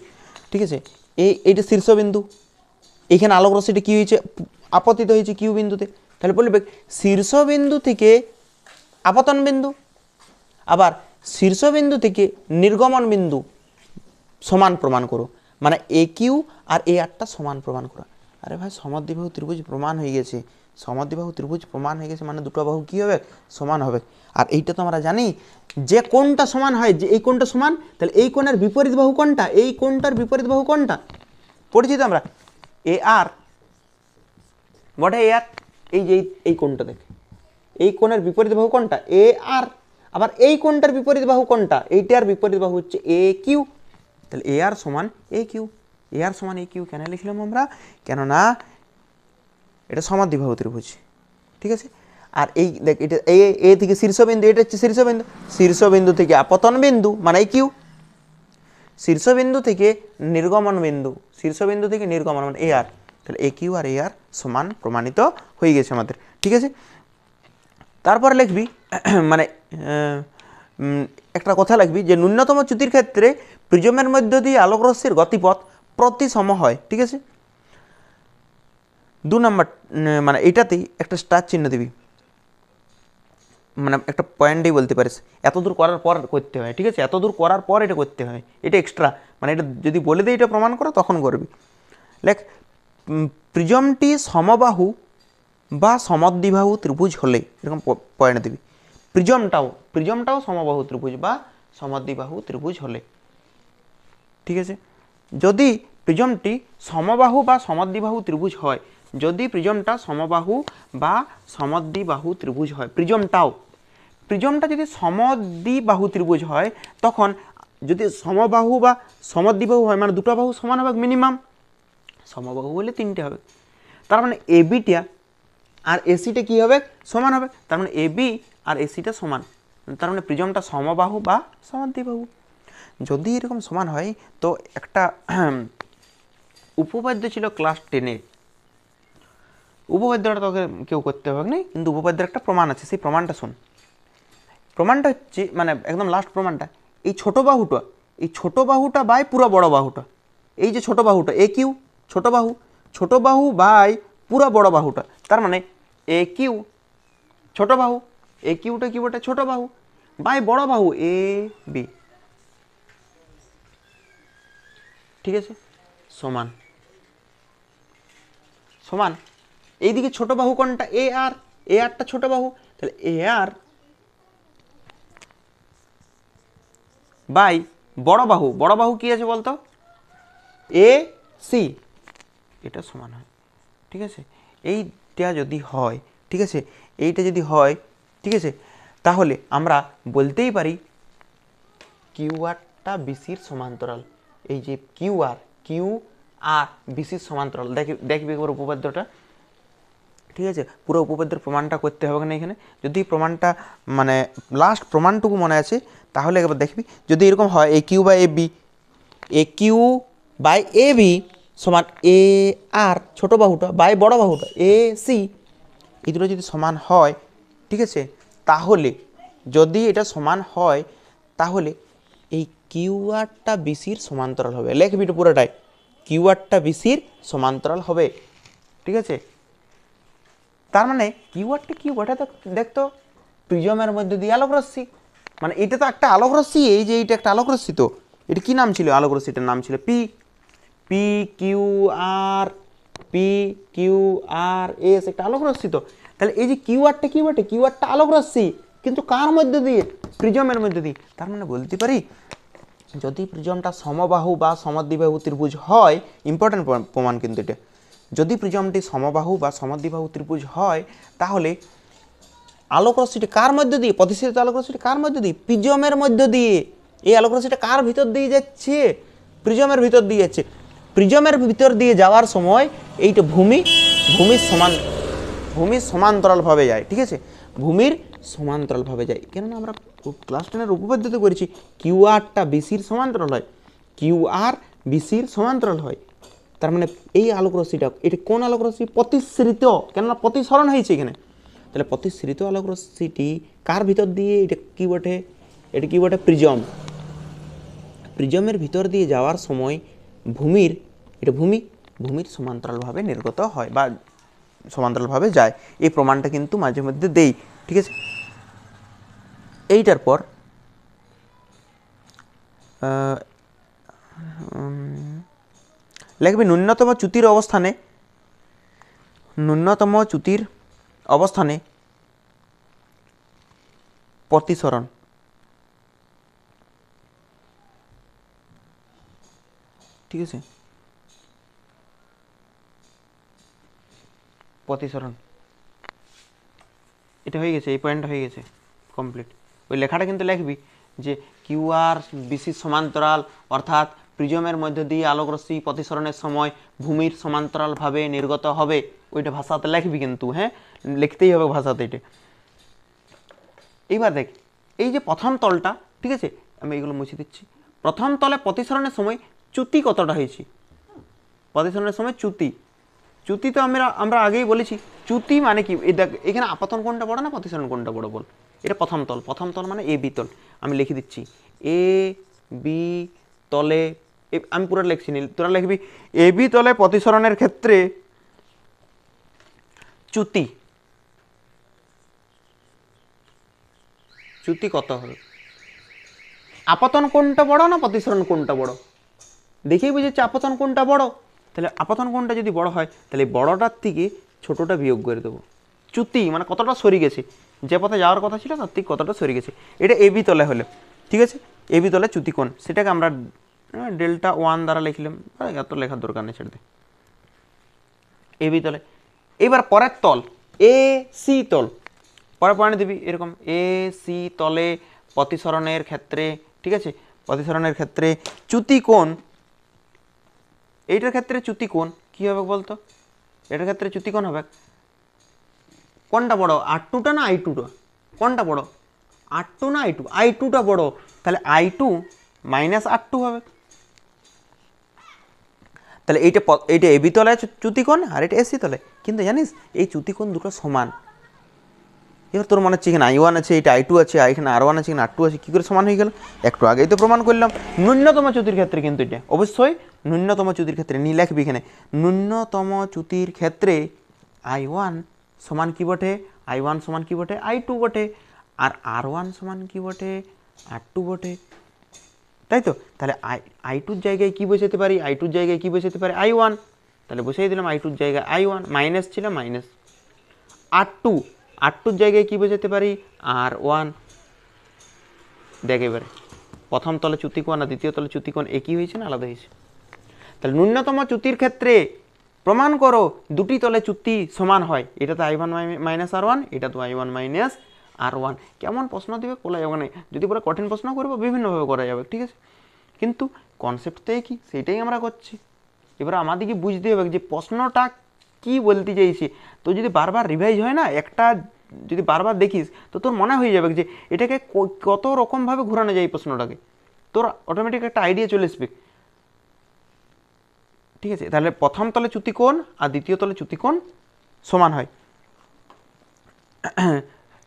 ঠিক আছে, এইটা শীর্ষবিন্দু, এইখানে আলোক রশ্মিটা কী হয়েছে? আপতিত হয়েছে কিউ বিন্দুতে। তাহলে বলবে শীর্ষবিন্দু থেকে আপতন বিন্দু আবার শীর্ষবিন্দু থেকে নির্গমন বিন্দু সমান প্রমাণ করো। মানে এ কিউ আর এ আরটা সমান প্রমাণ করো। আরে ভাই সমদ্বিবাহু ত্রিভুজ প্রমাণ হয়ে গেছে, সমদ্বিবাহু ত্রিভুজ প্রমাণ হয়ে গেছে মানে দুটো বাহু কী হবে? সমান হবে। আর এইটা তো আমরা জানি যে কোণটা সমান হয়, যে এই কোণটা সমান, তাহলে এই কোণের বিপরীত বাহু কোনটা? এই কোণটার বিপরীত বাহু কোনটা? পরিচিত আমরা এ আর বটে। এ আর এই যে এই কোণটা দেখ, এই কোণের বিপরীত বাহু কোনটা? এ আর। আবার এই কোণটার বিপরীত বাহু কোনটা? এইটার বিপরীত বাহু হচ্ছে এ কিউ। তাহলে এ আর সমান এ কিউ। এ আর সমান এ কিউ কেন লিখলাম আমরা? কেননা এটা সমদ্বিবাহু ত্রিভুজ। ঠিক আছে, আর এই দেখ এটা এ থেকে শীর্ষবিন্দু, এটা হচ্ছে শীর্ষবিন্দু, শীর্ষবিন্দু থেকে আপতন বিন্দু মানে এই কিউ, শীর্ষবিন্দু থেকে নির্গমন বিন্দু, শীর্ষবিন্দু থেকে নির্গমন মানে এ আর। তাহলে এ কিউ আর এ আর সমান প্রমাণিত হয়ে গেছে আমাদের। ঠিক আছে, তারপরে লিখবি মানে একটা কথা লিখবি যে ন্যূনতম চ্যুতির ক্ষেত্রে প্রিজমের মধ্য দিয়ে আলোকরশ্মির গতিপথ প্রতিসম হয়। ঠিক আছে, 2 নম্বর মানে এটাতেই একটা স্টার চিহ্ন দিবি, মানে একটা পয়েন্টেই বলতে পারিস এতদূর করার পর করতে হয়। ঠিক আছে, এতদূর করার পর এটা করতে হয়, এটা এক্সট্রা, মানে এটা যদি বলে দিই এটা প্রমাণ করো তখন করবি। লেখ প্রিজমটি সমবাহু বা সমদ্বিবাহু ত্রিভুজ হলে, এরকম পয়েন্ট দিবি। প্রিজমটাও সমবাহু ত্রিভুজ বা সমদ্বিবাহু ত্রিভুজ হলে। ঠিক আছে, যদি প্রিজমটি সমবাহু বা সমদ্বিবাহু ত্রিভুজ হয়, যদি প্রিজমটা সমবাহু বা সমদ্বিবাহু ত্রিভুজ হয়, প্রিজমটা যদি সমদ্বিবাহু ত্রিভুজ হয়, তখন যদি সমবাহু বা সমদ্বিবাহু হয় মানে দুটো বাহু সমান হবে মিনিমাম, সমবাহু হলে 3টে হবে। তার মানে এবিটা আর এসিটা কী হবে? সমান হবে। তার মানে এবি আর এসিটা সমান, তার মানে প্রিজমটা সমবাহু বা সমাদ্বিবাহু। যদি এরকম সমান হয় তো একটা উপপাদ্য ছিল ক্লাস 10-এ, উপপাদ্যটা তোকে কেউ করতে হবে না, কিন্তু উপপাদ্যের একটা প্রমাণ আছে, সেই প্রমাণটা শোন। প্রমাণটা হচ্ছে মানে একদম লাস্ট প্রমাণটা, এই ছোট বাহুটা বাই পুরো বড় বাহুটা, এই যে ছোট বাহুটা এ কিউ, ছোট বাহু বাই পুরো বড় বাহুটা, তার মানে এ কিউ ছোট বাহু, এ কিউটা কি বটে ছোট বাহু, বাই বড় বাহু এ বি, ঠিক আছে, সমান সমান। এইদিকে ছোট বাহু কোনটা, এ আরটা ছোট বাহু, তাহলে এ আর বাই বড় বাহু কি আছে বলতো, এ সি, এটা সমান হয়, ঠিক আছে। এইটা যদি হয়, ঠিক আছে, এইটা যদি হয়, ঠিক আছে, তাহলে আমরা বলতেই পারি কিউ আরটা বিসির সমান্তরাল। এই যে কিউ আর বিসির সমান্তরাল, দেখবি একবার উপপাদ্যটা, ঠিক আছে, পুরো উপপাদ্যের প্রমাণটা করতে হবে না এখানে। যদি প্রমাণটা মানে লাস্ট প্রমাণটুকু মনে আছে তাহলে একবার দেখবি, যদি এরকম হয় এ কিউ বাই এ বি সমান এ আর ছোটো বাহুটা বাই বড় বাহুটা এ সি, এই দুটো যদি সমান হয়, ঠিক আছে, তাহলে যদি এটা সমান হয় তাহলে এই কিউ আরটা বিসির সমান্তরাল হবে। লেখবি এটা পুরোটাই, কিউ আরটা বিসির সমান্তরাল হবে, ঠিক আছে। তার মানে কিউ আরটা কি ওটা তো দেখতো প্রিজমের মধ্যে দিয়ে আলোক রশ্মি, মানে এটা তো একটা আলোক রশ্মি, এই যে এইটা একটা আলোক রশ্মি, তো এটা কি নাম ছিল আলোক রশ্মিটার নাম ছিল P P Q R S, একটা আলোক রশ্মি। তো তাহলে এই যে কিউ আরটা কি বটে, কিউ আরটা আলোক রশ্মি, কিন্তু কার মধ্যে দিয়ে, প্রিজমের মধ্যে দিয়ে। তার মানে বলতে পারি যদি প্রিজমটা সমবাহু বা সমদ্বিবাহু ত্রিভুজ হয়, ইম্পর্টেন্ট প্রমাণ কিন্তু এটা, যদি প্রিজমটি সমবাহু বা সমদ্বিবাহু ত্রিভুজ হয় তাহলে আলোক রশ্মিটি কার মধ্যে দিয়ে, প্রতিসরিত আলোক রশ্মিটি কার মধ্যে দিয়ে, প্রিজমের মধ্যে দিয়ে। এই আলোক রশ্মিটা কার ভিতর দিয়ে যাচ্ছে, প্রিজমের ভিতর দিয়ে যাচ্ছে। প্রিজমের ভিতর দিয়ে যাওয়ার সময় এইটা ভূমির সমান্তরালভাবে যায়, ঠিক আছে, ভূমির সমান্তরালভাবে যায়। কেননা আমরা ক্লাস 10-এর উপপাদ্যতে করেছি কিউ আরটা বিসির সমান্তরাল হয়, কিউ আর বিসির সমান্তরাল হয়। তার মানে এই আলোক রশ্মিটা, এটা কোন আলোক রশ্মি, প্রতিসরিত, কেননা প্রতিসরণ হয়েছে এখানে, তাহলে প্রতিসরিত আলোক রশ্মিটি কার ভিতর দিয়ে, এটা কি বটে প্রিজমের ভিতর দিয়ে যাওয়ার সময় ভূমির সমান্তরালভাবে নির্গত হয় বা সমান্তরালভাবে যায়। এই প্রমাণটা কিন্তু মাঝে মধ্যে দেই, ঠিক আছে। এইটার পর লিখবি ন্যূনতম চ্যুতির অবস্থানে প্রতিসরণ, ঠিক আছে, প্রতিসরণ, এটা হয়ে গেছে, এই পয়েন্টটা হয়ে গেছে কমপ্লিট। ওই লেখাটা কিন্তু লিখবি যে কিউ আর বিসির সমান্তরাল, অর্থাৎ প্রিজমের মধ্য দিয়ে আলোক রশ্মি প্রতিসরণের সময় ভূমির সমান্তরালভাবে নির্গত হবে, ওইটা ভাষাতে লিখবি কিন্তু, হ্যাঁ লিখতেই হবে ভাষাতে এটা। এইবার দেখ এই যে প্রথম তলটা, ঠিক আছে, আমি এইগুলো মুছে দিচ্ছি। প্রথম তলে প্রতিসরণের সময় চ্যুতি কতটা হয়েছে, প্রতিসরণের সময় চ্যুতি তো আমরা আগেই বলেছি, চ্যুতি মানে কি, এই দেখ এখানে আপতন কোণটা বড় না প্রতিসরণ কোণটা বড় বল, এটা প্রথম তল মানে এ বি তল, আমি লিখে দিচ্ছি এ বি তলে, আমি পুরো লিখছি নি, তোরা লিখবি এ বি তলে প্রতিসরণের ক্ষেত্রে চ্যুতি কত হবে, আপতন কোণটা বড় না প্রতিসরণ কোণটা বড়, দেখেই বুঝেছি আপতন কোণটা বড়, তাহলে আপতন কোণটা যদি বড় হয় তাহলে বড়টার থেকে ছোটটা বিয়োগ করে দেবো। চ্যুতি মানে কতটা সরে গেছে, যে পথে যাওয়ার কথা ছিল তার থেকে কতটা সরে গেছে, এটা এবি তলে হলে, ঠিক আছে, এবি তলে চ্যুতি কোণ, সেটাকে আমরা ডেল্টা 1 দ্বারা লিখলাম, এত লেখার দরকার নেই, ছেড়ে দে, এবি তলে। এবার পরের তল এ সি তল, পরে পয়েন্ট দিবি এরকম এ সি তলে প্রতিসরণের ক্ষেত্রে, ঠিক আছে, প্রতিসরণের ক্ষেত্রে চ্যুতি কোণ, এইটার ক্ষেত্রে চ্যুতি কোণ কী হবে বলতো, এটার ক্ষেত্রে চ্যুতি কোণ হবে কোনটা বড়, আর টুটা না আই টুটা, কোনটা বড়, R2 না I2? I2টা বড়, তাহলে I2 মাইনাস R2 হবে। তাহলে এইটা এবি তলায় চ্যুতিকোণ আর এটা এসি তলায়, কিন্তু জানিস এই চ্যুতিকোণ দুটো সমান। এবার তোর মনে হচ্ছে এখানে I1 আছে, এটা I2 আছে, এখানে R1 আছে, এখানে R2 আছে, কী করে সমান হয়ে গেল? একটু আগেই তো প্রমাণ করলাম। ন্যূনতম চ্যুতির ক্ষেত্রে কিন্তু এটা অবশ্যই ন্যূনতম চ্যুতির ক্ষেত্রে নি লিখবি এখানে, ন্যূনতম চ্যুতির ক্ষেত্রে I1 সমান কি বটে, I1 সমান কি বটে, I2 বটে, আর R1 সমান কি বটে, R2 বটে, তাই তো? তাহলে I2 জায়গায় কি বসাতে পারি, I2 জায়গায় কি বসাতে পারি, I1, তাহলে বসিয়ে দিলাম I2 জায়গায় I1, মাইনাস ছিল মাইনাস, R2 জায়গায় কি বোঝাতে পারি, R1। দেখ এবারে প্রথম তলে চ্যুতিকোণ আর দ্বিতীয় তলে চ্যুতিকোণ একই হয়েছে না আলাদা হয়েছে? তাহলে ন্যূনতম চ্যুতির ক্ষেত্রে প্রমাণ করো দুটি তলে চ্যুতি সমান হয়। এটা তো I1 মাইনাস R1, এটা তো I1 মাইনাস R1। কেমন প্রশ্ন দিবে বলা যাবে না, যদি পুরো কঠিন প্রশ্ন করবো বিভিন্নভাবে করা যাবে, ঠিক আছে, কিন্তু কনসেপ্ট তো একই, সেইটাই আমরা করছি। এবার আমাদেরকে বুঝতে হবে যে প্রশ্নটা কি বলতে চাইছি। তো যদি বারবার রিভাইজ হয় না, একটা যদি বারবার দেখিস তো তোর মনে হয়ে যাবে যে এটাকে কত রকমভাবে ঘোরানো যায় এই প্রশ্নটাকে, তোর অটোমেটিক একটা আইডিয়া চলে আসবে, ঠিক আছে। তাহলে প্রথম তলে চ্যুতিকোণ আর দ্বিতীয় তলে চ্যুতিকোণ সমান হয়।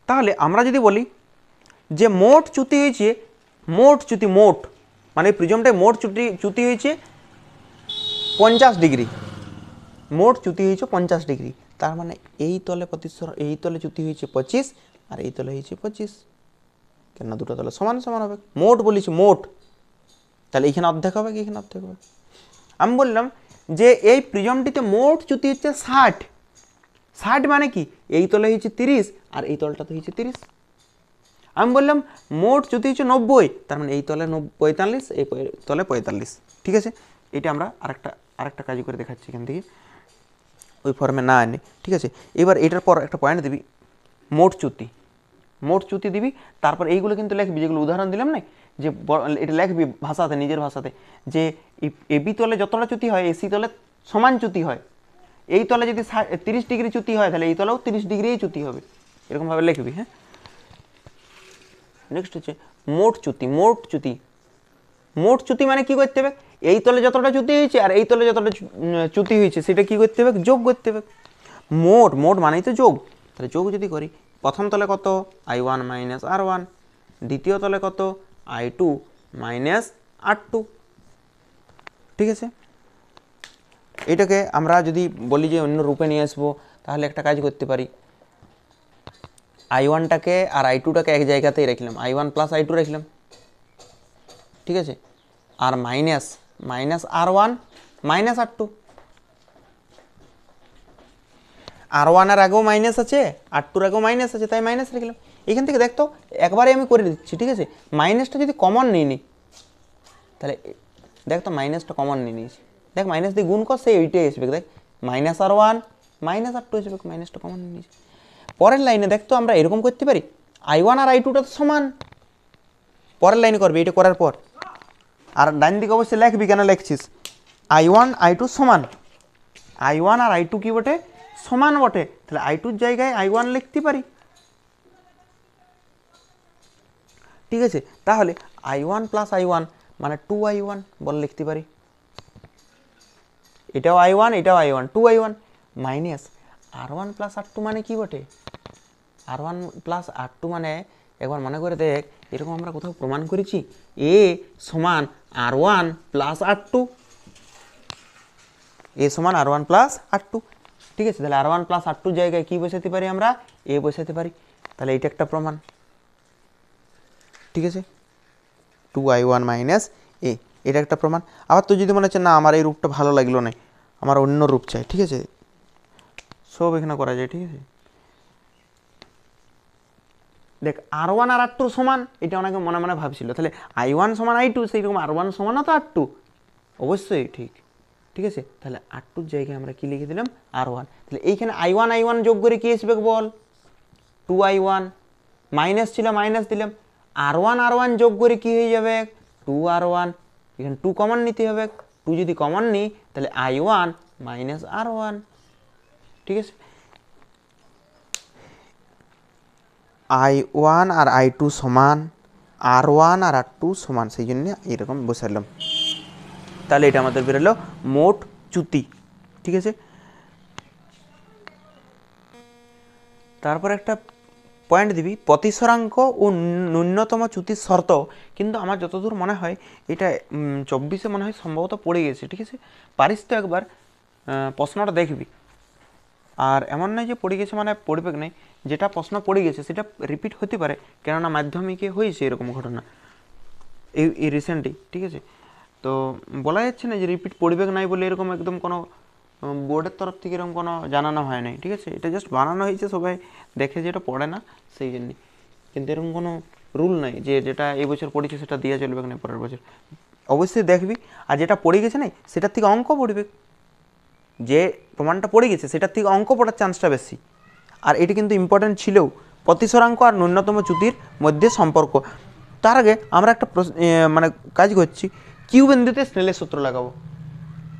তাহলে আমরা যদি বলি যে মোট চ্যুতি হয়েছে, মোট মানে প্রিজমটায় মোট চ্যুতি হয়েছে 50 ডিগ্রি, মোট চ্যুতি হয়েছে 50 ডিগ্রি, তার মানে এই তলে এই তলে চ্যুতি হয়েছে 25 আর এই তলে হয়েছে 25, কেন দুটো তলে সমান সমান হবে, মোট বলেছি মোট, তাহলে এইখানে অর্ধেক হবে কি এখানে অর্ধেক হবে। আমি বললাম যে এই প্রিজমটিতে মোট চ্যুতি হচ্ছে 60 মানে কি, এই তলে হয়েছে 30 আর এই তলটাতে হয়েছে 30। আমি বললাম মোট চ্যুতি হচ্ছে 90, তার মানে এই তলে 45, এই তলে 45, ঠিক আছে। এটা আমরা আরেকটা কাজ করে দেখাচ্ছি এখান থেকে, ওই ফর্মে না আনে, ঠিক আছে। এবার এটার পর একটা পয়েন্ট দিবি, মোট চ্যুতি দিবি, তারপর এইগুলো কিন্তু লিখবি যেগুলো উদাহরণ দিলাম না, যে এটা লিখবি ভাষাতে, নিজের ভাষাতে, যে এবি তলে যতটা চ্যুতি হয় এসি তলে সমান চ্যুতি হয়, এই তলে যদি 30 ডিগ্রি চ্যুতি হয় তাহলে এই তলেও 30 ডিগ্রিই চ্যুতি হবে, এরকমভাবে লিখবি, হ্যাঁ। নেক্সট হচ্ছে মোট চ্যুতি মানে কি করতে হবে, এই তলে যতটা চ্যুতি হয়েছে আর এই তলে যতটা চ্যুতি হয়েছে সেটা কি করতে হবে, যোগ করতে হবে। মোট মানেই তো যোগ, তাহলে যোগ যদি করি, প্রথম তলে কত I1 মাইনাস R1, দ্বিতীয় তলে কত I2 মাইনাস R2, ঠিক আছে। এটাকে আমরা যদি বলি যে অন্য রূপে নিয়ে আসবো, তাহলে একটা কাজ করতে পারি, I1টাকে আর I2টাকে এক জায়গাতেই রাখলাম, I1 প্লাস I2 রাখলাম, ঠিক আছে, আর minus R1 minus R2, R1 এর আগেও মাইনাস আছে, R2 এর আগেও মাইনাস আছে, তাই মাইনাস রাখলাম। এখান থেকে দেখতো একবারে আমি করে দিচ্ছি, ঠিক আছে। মাইনাসটা যদি কমন নিয়ে নিই, তাহলে দেখ তো মাইনাসটা কমন নিয়ে নিয়েছি, দেখ মাইনাস দিয়ে গুণ কর, সেই ওইটাই আসবে, দেখ মাইনাস R1 মাইনাস R2 আসবে, মাইনাসটা কমন নিয়ে নিয়েছি। পরের লাইনে দেখতো আমরা এরকম করতে পারি, I1 আর I2টা তো সমান, পরের লাইনে করবি, এটা করার পর আর ডান দিকে অবশ্যই লিখবি, কেন লিখছিস, I1 I2 সমান, I1 আর I2 কি বটে, সমান বটে, তাহলে I2 এর জায়গায় I1 লিখতে পারি, ঠিক আছে। তাহলে I1 প্লাস I1 মানে 2I1 বল লিখতে পারি, এটাও I1 এটাও I1, 2I1 minus R1 plus R2 মানে কি বটে, R1 প্লাস R2 মানে একবার মনে করে দেখ, এরকম আমরা কোথাও প্রমাণ করেছি, A সমান R1 প্লাস R2, A সমান R1 প্লাস R2, ঠিক আছে। তাহলে R1 প্লাস R2 জায়গায় কি বসাতে পারি আমরা, A বসাতে পারি, তাহলে এইটা একটা প্রমাণ, ঠিক আছে, 2I1 মাইনাস A, এটা একটা প্রমাণ। আবার তো যদি মনে হচ্ছে না আমার এই রূপটা ভালো লাগলো না, আমার অন্য রূপ চাই, ঠিক আছে, সব এখানে করা যায়, ঠিক আছে। দেখ R1 আর R2 সমান, এটা অনেকে মনে মনে ভাবছিল, তাহলে I1 সমান I2, সেইরকম R1 সমানও তো R2, অবশ্যই ঠিক, ঠিক আছে। তাহলে R2 এর জায়গায় আমরা কি লিখে দিলাম, R1, তাহলে এইখানে I1 যোগ করে কি আসবে বল, 2I1, মাইনাস ছিল মাইনাস দিলাম, R1 যোগ করে কি হয়ে যাবে, 2R1, এখানে 2 কমন নিতে হবে, 2 যদি কমন নিই তাহলে I1 মাইনাস R1, ঠিক আছে। I1 আর I2 সমান, R1 আর R2 সমান, সেই জন্য এরকম বসালাম। তাহলে এটা আমাদের বেরোলো মোট চ্যুতি, ঠিক আছে। তারপর একটা পয়েন্ট দিবি প্রতিসরাঙ্ক ও ন্যূনতম চ্যুতির শর্ত, কিন্তু আমার যতদূর মনে হয় এটা 24-এ মনে হয় সম্ভবত পড়ে গেছে, ঠিক আছে। পারিস তো একবার প্রশ্নটা দেখবি, আর এমন নয় যে পড়ে গেছে মানে পড়বে নাই, যেটা প্রশ্ন পড়ে গেছে সেটা রিপিট হতে পারে, কেননা মাধ্যমিকে হয়েছে এরকম ঘটনা এই রিসেন্টলি, ঠিক আছে। তো বলা যাচ্ছে না যে রিপিট পড়বে নাই বলে এরকম একদম কোনো বোর্ডের তরফ থেকে এরকম কোনো জানানো হয় নাই, ঠিক আছে। এটা জাস্ট বানানো হয়েছে, সবাই দেখে যে এটা পড়ে না সেই জন্যে, কিন্তু এরকম কোনো রুল নাই যে যেটা এই বছর পড়েছে সেটা দিয়ে চলবে না পরের বছর। অবশ্যই দেখবি, আর যেটা পড়ে গেছে না সেটার থেকে অঙ্ক পড়বে, যে প্রমাণটা পড়ে গেছে সেটার থেকে অঙ্ক পড়ার চান্সটা বেশি। আর এটি কিন্তু ইম্পর্ট্যান্ট ছিলও, প্রতিসরাঙ্ক আর ন্যূনতম চ্যুতির মধ্যে সম্পর্ক। তার আগে আমরা একটা মানে কাজ করছি, কিউ বিন্দুতে স্নেলের সূত্র লাগাবো,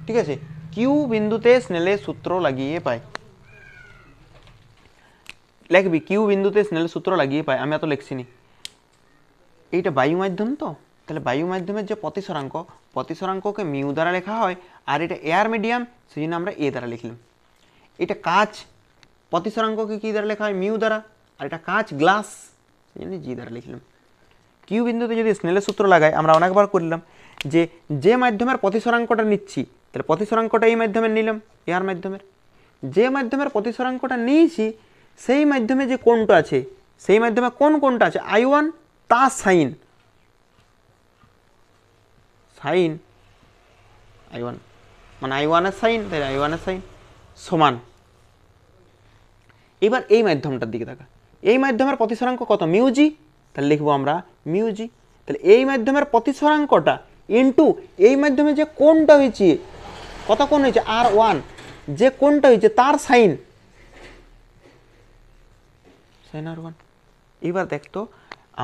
ঠিক আছে। কিউ বিন্দুতে স্নেলের সূত্র লাগিয়ে পাই, লিখবি কিউ বিন্দুতে স্নেলের সূত্র লাগিয়ে পাই। আমি এত লিখছি নি, এইটা বায়ু মাধ্যম, তো তাহলে বায়ু মাধ্যমের যে প্রতিসরাঙ্ককে মিউ দ্বারা লেখা হয়, আর এটা এয়ার মিডিয়াম সেই জন্য আমরা এ দ্বারা লিখলাম। এটা কাঁচ, প্রতিসরাঙ্ককে কী দ্বারা লেখা হয়? মিউ দ্বারা, আর এটা কাঁচ গ্লাস সেই জন্য জি দ্বারা লিখলাম। কিউ বিন্দুতে যদি স্নেলের সূত্র লাগাই, আমরা অনেকবার করলাম যে যে মাধ্যমের প্রতিসরাঙ্কটা নিচ্ছি, তাহলে প্রতিসরাঙ্কটা এই মাধ্যমের নিলাম, এয়ার মাধ্যমের। যে মাধ্যমের প্রতিসরাঙ্কটা নিয়েছি সেই মাধ্যমে যে কোণটা আছে, সেই মাধ্যমে কোনটা আছে? I1 তার সাইন I1 মানে I1 এর সাইন, তাই I1 এর সাইন সমান। এবার এই মাধ্যমটার দিকে দেখা, এই মাধ্যমের প্রতিসরাঙ্ক কত? মিউজি, তাহলে লিখবো আমরা মিউজি। তাহলে এই মাধ্যমের প্রতিসরাঙ্কটা ইনটু এই মাধ্যমে যে কোণটা হয়েছে, কত কোণ হয়েছে? R1, যে কোণটা হয়েছে তার সাইন R1। এবার দেখতো,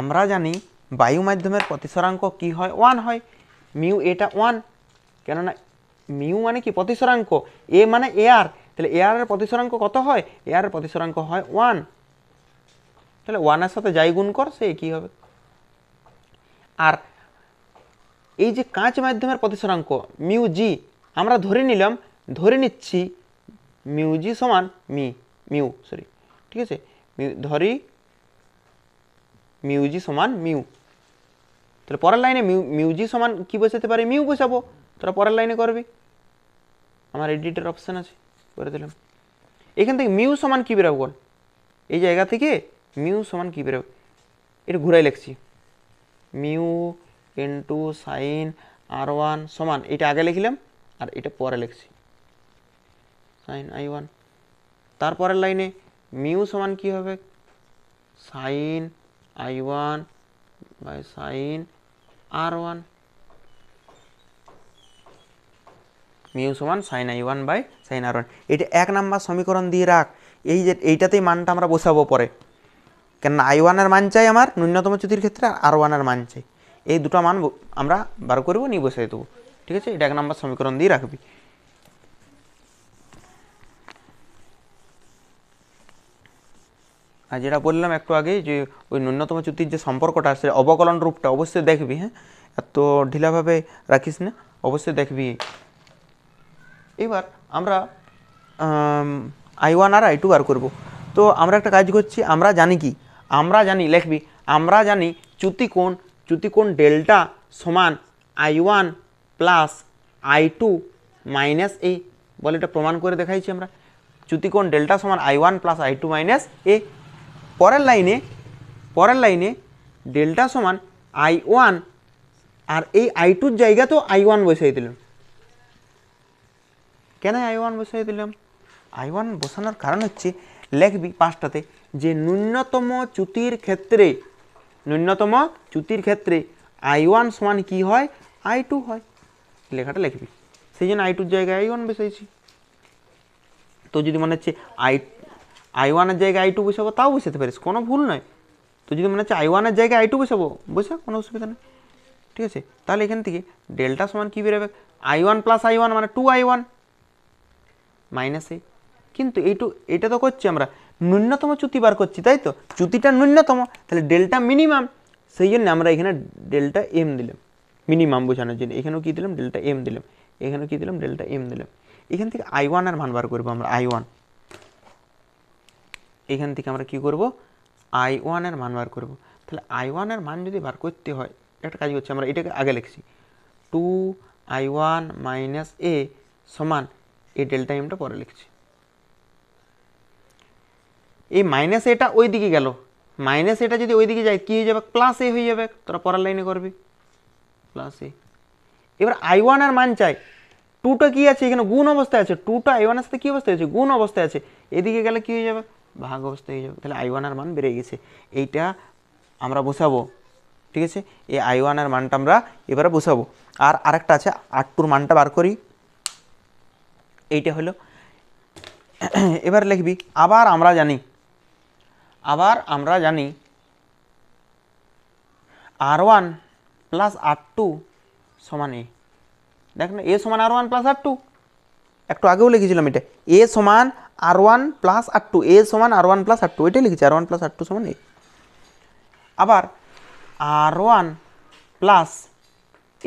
আমরা জানি বায়ু মাধ্যমের প্রতিসরাঙ্ক কি হয়? 1 হয়। মিউ এটা 1, কেননা মিউ মানে কি? প্রতিসরাঙ্ক। এ মানে এয়ার, তাহলে এয়ারের প্রতিসরাঙ্ক কত হয়? এয়ারের প্রতিসরাঙ্ক হয় 1। তাহলে 1 এর সাথে যাই গুণ কর সে কি হবে। আর এই যে কাঁচ মাধ্যমের প্রতিসরাঙ্ক মিউ জি, আমরা ধরে নিচ্ছি মিউ জি সমান ঠিক আছে, ধরি মিউ জি সমান মিউ। তাহলে পরের লাইনে মিউ জি সমান কি বসাতে পারি? মিউ বসাবো, তোরা পরের লাইনে করবি, আমার এডিটের অপশান আছে, করে দিলাম। এখান থেকে মিউ সমান কি বেরোবে বল? এই জায়গা থেকে মিউ সমান কি বেরোবে? এটা ঘুরাই লিখছি, মিউ ইন্টু সাইন R1 সমান, এটা আগে লিখলাম আর এটা পরে লিখছি সাইন I1। তারপরের লাইনে মিউ সমান কি হবে? Sine I1 by sine R1, mu সমান sine I1 by sine R1। এটা 1 নাম্বার সমীকরণ দিয়ে রাখ, এই যে এইটাতেই মানটা আমরা বসাবো পরে, কেননা I1 এর মান চাই আমার ন্যূনতম চ্যুতির ক্ষেত্রে, আর R1 এর মান চাই। এই দুটো মান আমরা বার করবো, নিয়ে বসাই দেবো, ঠিক আছে। এটা 1 নাম্বার সমীকরণ দিয়ে রাখবি। আর যেটা বললাম একটু আগে, যে ওই ন্যূনতম চ্যুতির যে সম্পর্কটা, সে অবকলন রূপটা অবশ্যই দেখবি, হ্যাঁ, এত ঢিলাভাবে রাখিস না, অবশ্যই দেখবি। এবার আমরা I1 আর I2 বার করব। তো আমরা একটা কাজ করছি, আমরা জানি লিখবি, আমরা জানি চ্যুতিকোণ ডেল্টা সমান I1 প্লাস I2 মাইনাস এ, বলে এটা প্রমাণ করে দেখাইছি আমরা। চ্যুতিকোণ ডেল্টা সমান I1 প্লাস I2 মাইনাস এ। পরের লাইনে ডেল্টা সমান I1, আর এই I2 জায়গাতেও I1 বসাই দিলাম। কেন I1 বসাই দিলাম? I1 বসানোর কারণ হচ্ছে, লিখবি পাঁচটাতে, যে ন্যূনতম চ্যুতির ক্ষেত্রে I1 সমান কি হয়? I2 হয়, লেখাটা লিখবি। সেই জন্য I2 জায়গায় I1 বসাইছি। তো যদি মনে হচ্ছে I1 এর জায়গায় I2 বসাবো, তাও বসাতে পারিস, কোনো ভুল নয়। তো যদি মনে হচ্ছে I1 এর জায়গায় I2 বসাবো, বসা, কোনো অসুবিধা নেই, ঠিক আছে। তাহলে এখান থেকে ডেল্টা সমান কি বেরোবে? I1 প্লাস I1 মানে 2I1 মাইনাস এ। কিন্তু এটা তো করছি আমরা ন্যূনতম চ্যুতি বার করছি, তাই তো, চ্যুতিটা ন্যূনতম, তাহলে ডেল্টা মিনিমাম, সেই জন্য আমরা এখানে ডেল্টা এম দিলাম মিনিমাম বোঝানোর জন্য। এখানেও কী দিলাম, ডেল্টা এম দিলাম, এখানেও কী দিলাম, ডেল্টা এম দিলাম। এখান থেকে I1 এর মান বার করবো আমরা, I1, এখান থেকে আমরা কী করব, I1 এর মান বার করব। তাহলে I1 এর মান যদি বার করতে হয়, একটা কাজ করছি আমরা, এটাকে আগে লিখছি 2I1 মাইনাস এ সমান এই ডেল্টা এমটা পরে লিখছি। এই মাইনাস এটা ওই দিকে গেল, মাইনাস এটা যদি ওই দিকে যায় কী হয়ে যাবে, প্লাস এ হয়ে যাবে, তোরা পরের লাইনে করবি প্লাস এ। এবার I1 এর মান চাই, 2টা কী আছে এখানে, গুণ অবস্থায় আছে, 2টা I1 এর সাথে কী অবস্থায় আছে, গুণ অবস্থায় আছে, এদিকে গেলে কী হয়ে যাবে, ভাগ অবস্থায় হয়ে যাবে। তাহলে I1 এর মান বেড়ে গেছে, এইটা আমরা বসাবো, ঠিক আছে। এই I1 এর মানটা আমরা এবারে বসাবো। আর আরেকটা আছে, R2 মানটা বার করি, এইটা হলো। এবার লিখবি, আবার আমরা জানি R1 প্লাস R2 সমান এ। দেখ না, এ সমান R1 প্লাস R2, একটু আগেও লিখেছিলাম এটা, এ সমান R1 প্লাস R2, এ সমান R1 প্লাস R2, এটাই লিখেছি, R1 প্লাস R2 সমান এ। আবার R1 প্লাস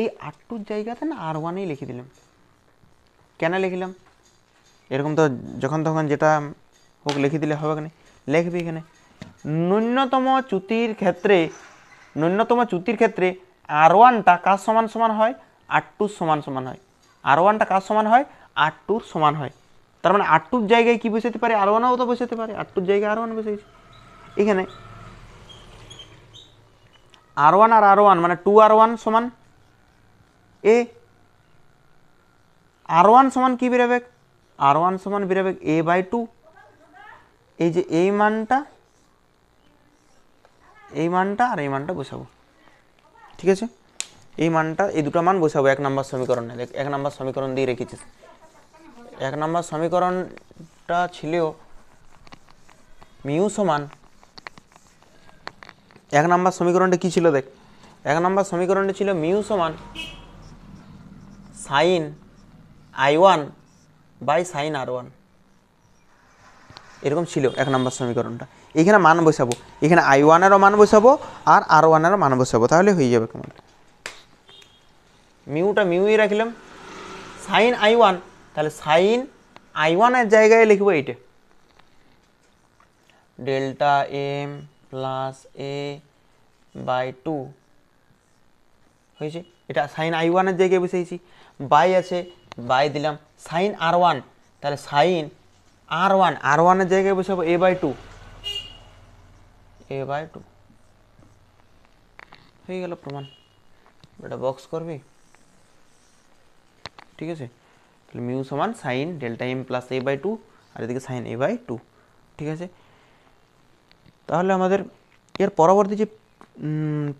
এই R2 জায়গাতে না R1ই লিখে দিলাম। কেন লিখলাম, এরকম তো যখন তখন যেটা হোক লিখে দিলে হবে না, লিখবি এখানে ন্যূনতম চ্যুতির ক্ষেত্রে R1টা কার সমান সমান হয়, R2 সমান সমান হয়। R1টা কার সমান হয়, R2 সমান হয়। তার মানে R2 জায়গায় কি বসাতে পারে, R1ও তো বসাতে পারে, R2 জায়গায় R1 বসেছি। এখানে R1 আর R1 মানে 2R1 সমান এ, R1 সমান কি বেরোবে, R1 সমান বেরোবে a/2। এই যে এই মানটা আর এই মানটা বসাবো, ঠিক আছে। এই মানটা, এই দুটো মান বসাবো 1 নম্বর সমীকরণে। দেখ 1 নম্বর সমীকরণ দিয়ে রেখেছিস, 1 নম্বর সমীকরণটা ছিল মিউ সমান, 1 নম্বর সমীকরণটা কী ছিল দেখ, 1 নম্বর সমীকরণটা ছিল মিউ সমান sine I1 by sine R1, এরকম ছিল 1 নম্বর সমীকরণটা। এখানে মান বসাবো, এখানে I1 এরও মান বসাবো আর R1 এরও মান বসাবো, তাহলে হয়ে যাবে কেমন। মিউটা মিউই রাখলাম, সাইন I1, তাহলে সাইন I1 এর জায়গায় লিখবো এইটা ডেল্টা এম প্লাস a/2 হয়েছে। এটা সাইন I1 এর জায়গায় বসেছি, বাই আছে, বাই দিলাম সাইন R1, তাহলে সাইন R1 এর জায়গায় বসাবো a/2 হয়ে গেল প্রমাণ। এটা বক্স করবি, ঠিক আছে। তাহলে মিউ সমান sine delta M plus a/2 আর এদিকে সাইন a/2, ঠিক আছে। তাহলে আমাদের এর পরবর্তী যে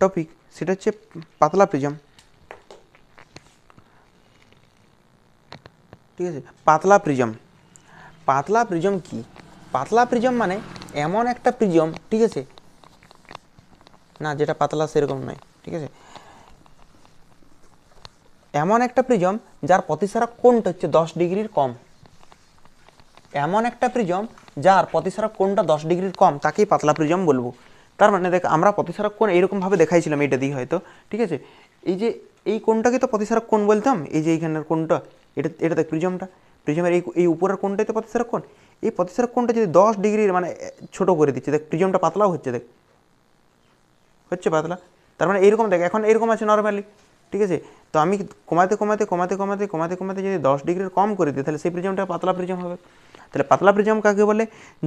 টপিক সেটা হচ্ছে পাতলা প্রিজম, ঠিক আছে। পাতলা প্রিজম কি, পাতলা প্রিজম মানে এমন একটা প্রিজম, ঠিক আছে, না যেটা পাতলা সেরকম নয়, ঠিক আছে, এমন একটা প্রিজম যার প্রতিসারক কোণটা হচ্ছে 10 ডিগ্রির কম, এমন একটা প্রিজম যার প্রতিসারক কোণটা 10 ডিগ্রির কম, তাকেই পাতলা প্রিজম বলবো। তার মানে দেখ, আমরা প্রতিসারক কোণ এইরকমভাবে দেখাইছিলাম, এইটা দিয়ে হয়তো, ঠিক আছে। এই যে এই কোণটাকে তো প্রতিসারক কোণ বলতাম, এই যে এইখানের কোণটা, এটা দেখ প্রিজমের এই উপরের কোণটাই তো প্রতিসারক কোণ। এই প্রতিসারক কোণটা যদি 10 ডিগ্রির মানে ছোটো করে দিচ্ছে, দেখ প্রিজমটা পাতলাও হচ্ছে, দেখ হচ্ছে পাতলা। তার মানে এইরকম দেখ, এখন এইরকম আছে নর্মালি, ঠিক আছে। তো আমি কমাতে যদি 10 ডিগ্রির কম করে দিই, তাহলে সেই প্রিজমটা পাতলা প্রিজম হবে। তাহলে পাতলা প্রিজম কাকে বলে,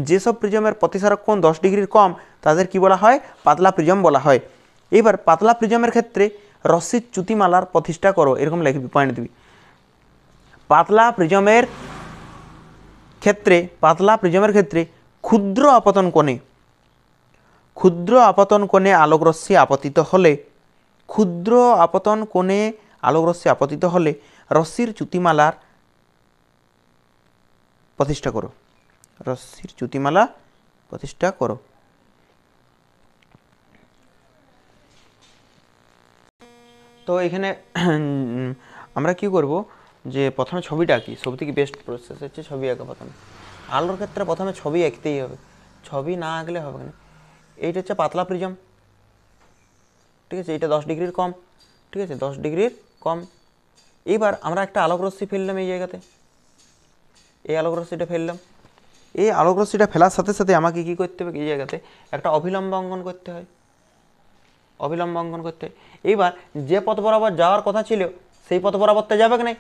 যেসব প্রিজমের প্রতিসারক কোণ 10 ডিগ্রির কম তাদের কি বলা হয়, পাতলা প্রিজম বলা হয়। এবার পাতলা প্রিজমের ক্ষেত্রে রশ্মির চ্যুতিমালার প্রতিষ্ঠা করো, এরকম লিখবি, পয়েন্ট দিবি। পাতলা প্রিজমের ক্ষেত্রে ক্ষুদ্র আপতন কোণে আলোকরশ্মি আপতিত হলে রশ্মির চ্যুতিমালার প্রতিষ্ঠা করো, তো এখানে আমরা কি করব, যে প্রথমে ছবিটা আঁকি, সব থেকে বেস্ট প্রসেস হচ্ছে ছবি আঁকা। প্রথমে আলোর ক্ষেত্রে প্রথমে ছবি আঁকতেই হবে, ছবি না আঁকলে হবে না। এইটা হচ্ছে পাতলা প্রিজম, ঠিক আছে, এইটা 10 ডিগ্রির কম, ঠিক আছে, 10 ডিগ্রির কম। এইবার আমরা একটা আলোক রশ্মি ফেললাম এই জায়গাতে, এই আলোক রশ্মিটা ফেললাম। এই আলোক রশ্মিটা ফেলার সাথে সাথে আমাকে কী করতে হবে, এই জায়গাতে একটা অভিলম্ব অঙ্কন করতে হয়, অবিলম্ব অঙ্কন করতে হয়। এইবার যে পথ বরাবর যাওয়ার কথা ছিল সেই পথ বরাবরটা যাবে কি নাই,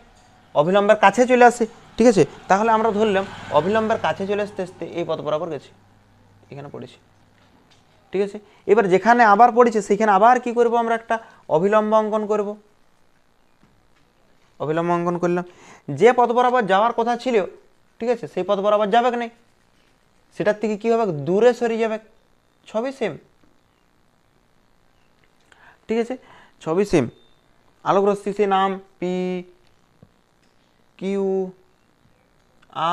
অবিলম্বের কাছে চলে আসে, ঠিক আছে। তাহলে আমরা ধরলাম অবিলম্বের কাছে চলে আসতে আসতে এই পথ বরাবর গেছে, এখানে পড়েছে, ঠিক আছে। এবার যেখানে আবার পড়েছে সেখানে আবার কি করব, আমরা একটা অবিলম্ব অঙ্কন করব। অবিলম্ব অঙ্কন করলাম, যে পথ বরাবর যাওয়ার কথা ছিল, ঠিক আছে, সেই পথ বরাবর যাবে কি নাই, সেটার থেকে কী হবে, দূরে সরে যাবে, সবই সেম, ঠিক আছে, সবই সেম। আলোক রশ্মি সে নাম পি কিউ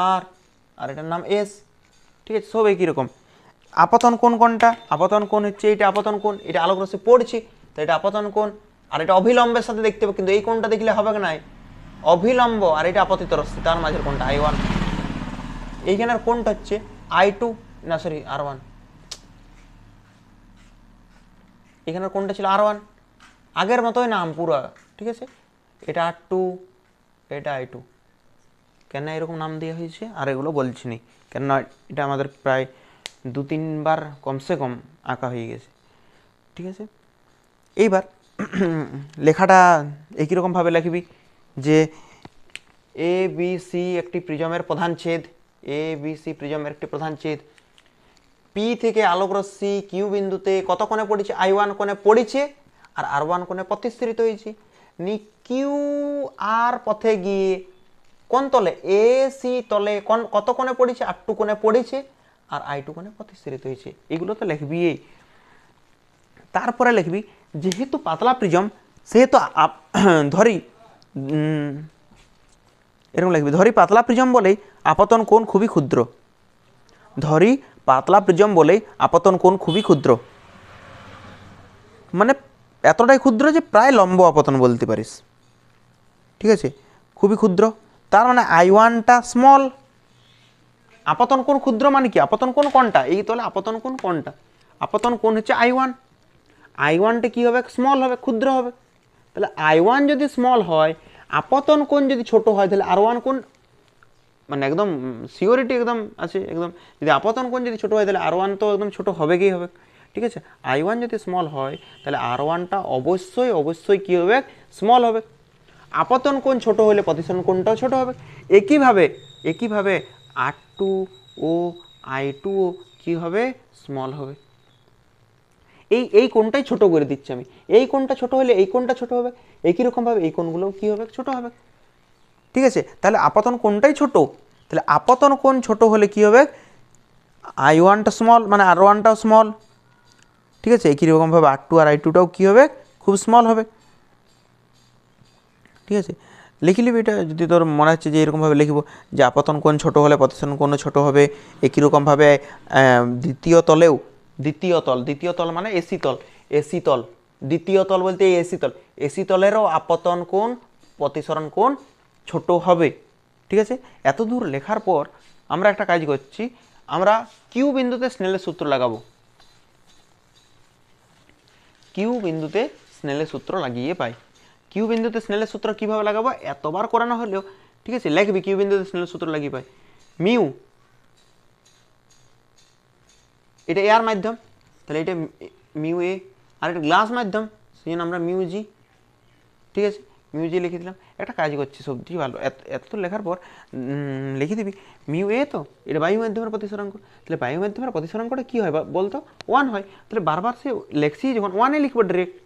আর, আর এটার নাম এস, ঠিক আছে, সব একই রকম। আপতন কোণ কোনটা, আপতন কোণ হচ্ছে এটা আপতন কোণ, এটা আলোক রশ্মি পড়ছি তো এটা আপতন কোণ, আর এটা অভিলম্বের সাথে দেখতে হবে, কিন্তু এই কোণটা দেখলে হবে না, অভিলম্ব আর এটা আপতিত রশ্মি তার মাঝের কোণটা I1, এইখানের কোণটা হচ্ছে I2, না সরি R1, এখানের কোণটা ছিল R1, আগের মতোই নাম পুরো, ঠিক আছে। এটা R2, এটা I2, কেন এরকম নাম দেওয়া হয়েছে আর এগুলো বলছি নি, কেননা এটা আমাদের প্রায় 2-3 বার কমসে কম আঁকা হয়ে গেছে, ঠিক আছে। এইবার লেখাটা একই রকমভাবে লিখবি যে ABC একটি প্রিজমের প্রধান ছেদ, ABC প্রিজমের একটি প্রধান ছেদ, পি থেকে আলোক রশ্মি কিউ বিন্দুতে কত কোণে পড়েছে, I1 কোণে পড়েছে আর R1 কোণে প্রতিস্থিত হয়েছে। নি কিউ আর পথে গিয়ে কোন তলে, AC তলে কত কোণে পড়েছে, R2 কোণে পড়েছে আর I2 কোণে প্রতিস্থিত হয়েছে। এগুলো তো লিখবি। তারপরে লিখবি যেহেতু পাতলা প্রিজম সেহেতু ধরি এরকম লিখবি, ধরি পাতলা প্রিজম বলেই আপতন কোণ খুবই ক্ষুদ্র, ধরি পাতলা প্রিজম বলেই আপতন কোণ খুবই ক্ষুদ্র, মানে এতটাই ক্ষুদ্র যে প্রায় লম্ব আপতন বলতে পারিস, ঠিক আছে, খুবই ক্ষুদ্র, তার মানে I1টা স্মল। আপতন কোণ ক্ষুদ্র মানে কি, আপতন কোণ কোনটা, এই তাহলে আপতন কোণ কোনটা, আপতন কোণ হচ্ছে I1, I1টা কী হবে, স্মল হবে, ক্ষুদ্র হবে। তাহলে I1 যদি স্মল হয়, আপতন কোণ যদি ছোট হয়, তাহলে R1 কোণ, মানে একদম সিওরিটি একদম আছে একদম, যদি আপতন কোণ যদি ছোট হয় তাহলে R1 তো একদম ছোট হবে কি হবে, ঠিক আছে। I1 যদি স্মল হয় তাহলে R1টা অবশ্যই অবশ্যই কী হবে, স্মল হবে। আপতন কোণ ছোট হলে প্রতিসরণ কোণটাও ছোট হবে। একইভাবে R2 ও I2 ও কী হবে, স্মল হবে। এই কোণটাই ছোট করে দিচ্ছি আমি, এই কোণটা ছোট হলে এই কোণটা ছোট হবে, একই রকমভাবে এই কোণগুলোও কী হবে, ছোট হবে, ঠিক আছে। তাহলে আপতন কোণটাই ছোট, তাহলে আপতন কোণ ছোট হলে কী হবে, I1টা স্মল মানে R1টাও স্মল, ঠিক আছে। একই রকমভাবে R2 আর I2টাও কী হবে, খুব স্মল হবে, ঠিক আছে। লিখে নিবি এটা, যদি তোর মনে হচ্ছে যে এরকমভাবে লিখব যে আপতন কোণ ছোট হলে প্রতিসরণ কোণও ছোট হবে। একই রকমভাবে দ্বিতীয় তল মানে এসি তল, দ্বিতীয় তল বলতে এই এসি তলেরও আপতন কোণ প্রতিসরণ কোণ ছোট হবে, ঠিক আছে। এত দূর লেখার পর আমরা একটা কাজ করছি, আমরা কিউ বিন্দুতে স্নেলের সূত্র লাগাবো, কিউ বিন্দুতে স্নেলের সূত্র লাগিয়ে পাই। কিউ বিন্দুতে স্নেলের সূত্র কীভাবে লাগাবো, এতবার করানো হলেও, ঠিক আছে, লিখবি কিউ বিন্দুতে স্নেলের সূত্র লাগিয়ে পাই, মিউ, এটা এয়ার মাধ্যম তাহলে এটা মিউ এ, আর এটা গ্লাস মাধ্যম সেই জন্য আমরা মিউ জি, ঠিক আছে, মিউ জি লিখে দিলাম। একটা কাজ করছি, সবজি ভালো, এত লেখার পর লিখে দিবি মিউ এ, তো এটা বায়ু মাধ্যমের প্রতিসরাঙ্ক, তাহলে বায়ু মাধ্যমের প্রতিসরাঙ্কটা কী হয় বলতো, 1 হয়, তাহলে বারবার সে লেখছি যখন 1-এ লিখবো ডিরেক্ট।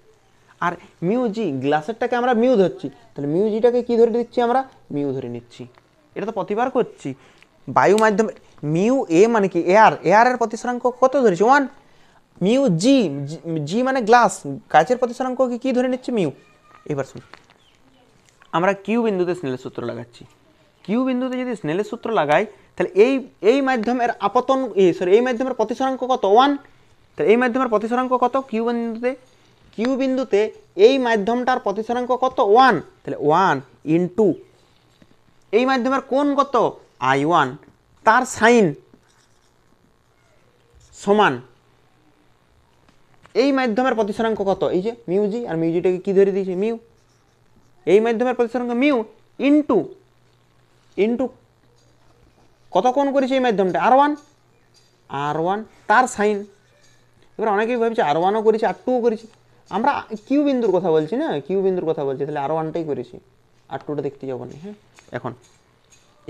আর মিউ জি, গ্লাসেরটাকে আমরা মিউ ধরছি, তাহলে মিউ জিটাকে কী ধরে দিচ্ছি, আমরা মিউ ধরে নিচ্ছি, এটা তো প্রতিবার করছি। বায়ু মাধ্যমে মিউ এ মানে কি, এয়ারের প্রতিসরাঙ্ক কত ধরেছি, 1, মিউ জি, জি মানে গ্লাস, কাচের প্রতিসরাঙ্ককে কী ধরে নিচ্ছি, মিউ। এবার শুন, আমরা কিউ বিন্দুতে স্নেলের সূত্র লাগাচ্ছি, কিউ বিন্দুতে যদি স্নেলের সূত্র লাগাই তাহলে এই মাধ্যমের আপতন এই মাধ্যমের প্রতিসরাঙ্ক কত, 1, তাহলে এই মাধ্যমের প্রতিসরাঙ্ক কত, কিউ বিন্দুতে এই মাধ্যমটার প্রতিসরাঙ্ক কত, 1, তাহলে 1 ইন্টু এই মাধ্যমের কোণ কত, I1, তার সাইন, সমান এই মাধ্যমের প্রতিসরাঙ্ক কত, এই যে মিউ জি, আর মিউ জিটাকে কি ধরে দিয়েছে মিউ, এই মাধ্যমের প্রতিসরাঙ্ক মিউ ইন্টু ইন্টু কত কোণ করেছে এই মাধ্যমটা আর ওয়ান তার সাইন। এবার অনেকেই ভাবছে আর1ও করেছি আর2ও করেছি, আমরা কিউ বিন্দুর কথা বলছি না, কিউ বিন্দুর কথা বলছি, তাহলে আর1টাই করেছি, আর2টা দেখতে যাবো না। হ্যাঁ, এখন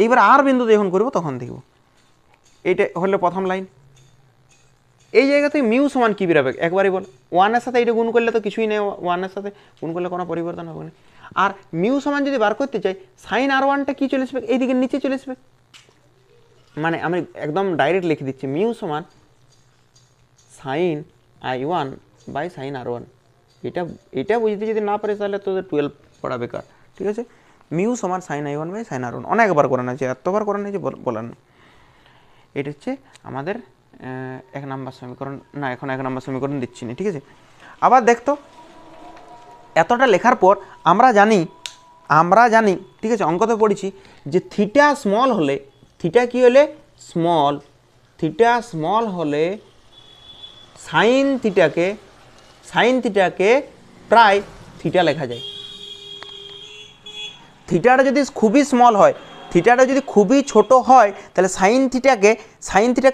এইবার আর বিন্দুতে যখন করবো তখন দেখব। এইটা হলো প্রথম লাইন। এই জায়গা থেকে মিউ সমান কী বেরোবে একবারই বল, ওয়ানের সাথে এইটা গুণ করলে তো কিছুই নেই, ওয়ানের সাথে গুণ করলে কোনো পরিবর্তন হবে না। আর মিউ সমান যদি বার করতে চাই সাইন আর1টা কী চলে আসবে, এইদিকে নিচে চলে আসবে। মানে আমি একদম ডাইরেক্ট লিখে দিচ্ছি, মিউ সমান সাইন i1 বাই সাইন আর1। এটা বুঝতে যদি না পারিস তাহলে তোদের 12 পড়া বেকার। ঠিক আছে, মিউ সমান সাইন i1 বাই সাইন আর1 অনেকবার করে নিয়েছে, এতবার করে নিয়েছে বলার না। এটা হচ্ছে আমাদের 1 নম্বর সমীকরণ। না, এখন 1 নম্বর সমীকরণ দিচ্ছি না। ঠিক আছে, আবার দেখতো এতটা লেখার পর আমরা জানি ঠিক আছে, অঙ্কতে পড়েছি যে থিটা স্মল হলে, থিটা কি হলে স্মল, থিটা স্মল হলে সাইন থিটাকে প্রায় থিটা লেখা যায়। থিটাটা যদি খুবই স্মল হয়, থিটাটা যদি খুবই ছোট হয়, তাহলে সাইন থিটাকে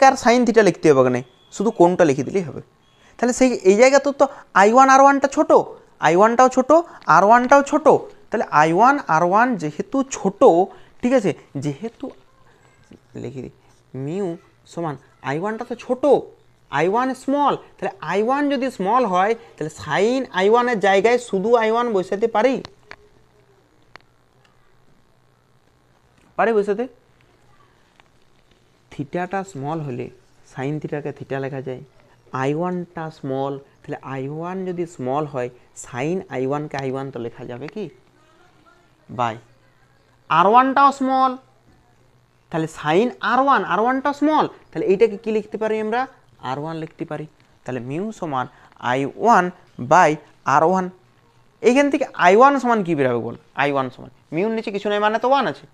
আর সাইন থিটা লিখতে হবে না, শুধু কোণটা লিখে দিলেই হবে। তাহলে সেই এই জায়গা তো i1 আর1টা ছোট, i1টাও ছোট, আর1টাও ছোট, তাহলে i1 আর1 যেহেতু ছোট, ঠিক আছে, যেহেতু লিখে দিই মিউ সমান i1টা তো ছোট, i1 স্মল, তাহলে i1 যদি স্মল হয় তাহলে সাইন i1 এর জায়গায় শুধু i1 বসাতে পারি বসাতে। থিটাটা স্মল হলে সাইন থিটাকে থিটা লেখা যায়, i1টা স্মল, তাহলে i1 যদি স্মল হয় সাইন i1কে i1 তো লেখা যাবে কি বাই, আর1টাও স্মল, তাহলে সাইন আর1টা স্মল, তাহলে এইটাকে কি লিখতে পারি আমরা আর1 লিখতে পারি। তাহলে মিউ সমান i1 বাই আর1। এইখান থেকে i1 সমান কী বেরোবে বল, i1 সমান মিউর নিচে কিছু নেই মানে তো 1 আছে,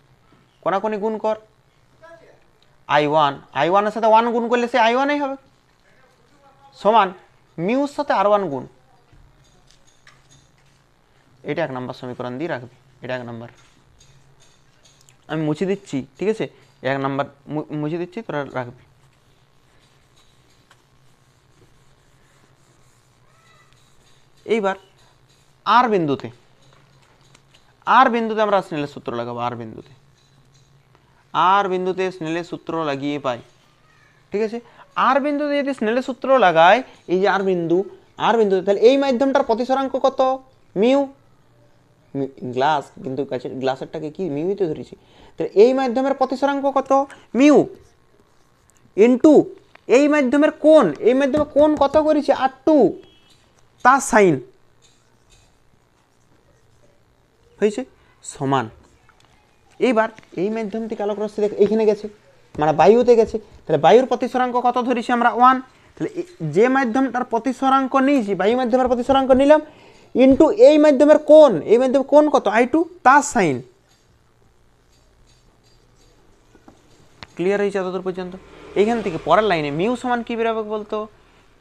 কোনাকুনি গুণ কর, i1 এর সাথে 1 গুণ করলে সে i1ই হবে, সমান মিউর সাথে আর1 গুণ। এটা 1 নম্বর সমীকরণ দিয়ে রাখবি, এটা 1 নম্বর। আমি মুছে দিচ্ছি, ঠিক আছে, 1 নম্বর মুছে দিচ্ছি, তোরা রাখবি। এইবার আর বিন্দুতে আমরা স্নেলের সূত্র লাগাবো, আর বিন্দুতে স্নেলের সূত্র লাগিয়ে পাই। ঠিক আছে, আর বিন্দুতে যদি স্নেলের সূত্র লাগাই, এই যে আর বিন্দুতে, তাহলে এই মাধ্যমটার প্রতিসরাঙ্ক কত মিউ, গ্লাস কিন্তু গ্লাসেরটাকে কি মিউতে ধরেছি, তাহলে এই মাধ্যমের প্রতিসরাঙ্ক কত মিউ ইন্টু এই মাধ্যমের কোণ কত করেছি আর2 তার সাইন হয়েছে সমান। এইবার এই মাধ্যম থেকে আলোক রশ্মি এইখানে গেছে মানে বায়ুতে গেছে, তাহলে বায়ুর প্রতিসরাঙ্ক কত ধরেছি আমরা 1, তাহলে যে মাধ্যমটার প্রতিসরাঙ্ক নিয়েছি বায়ু মাধ্যমের প্রতিসরাঙ্ক নিলাম ইন্টু এই মাধ্যমের কোণ কত i2 তার সাইন। ক্লিয়ার হয়েছে এতদূর পর্যন্ত? এইখান থেকে পরের লাইনে মিউ সমান কী বেরোবে বলতো,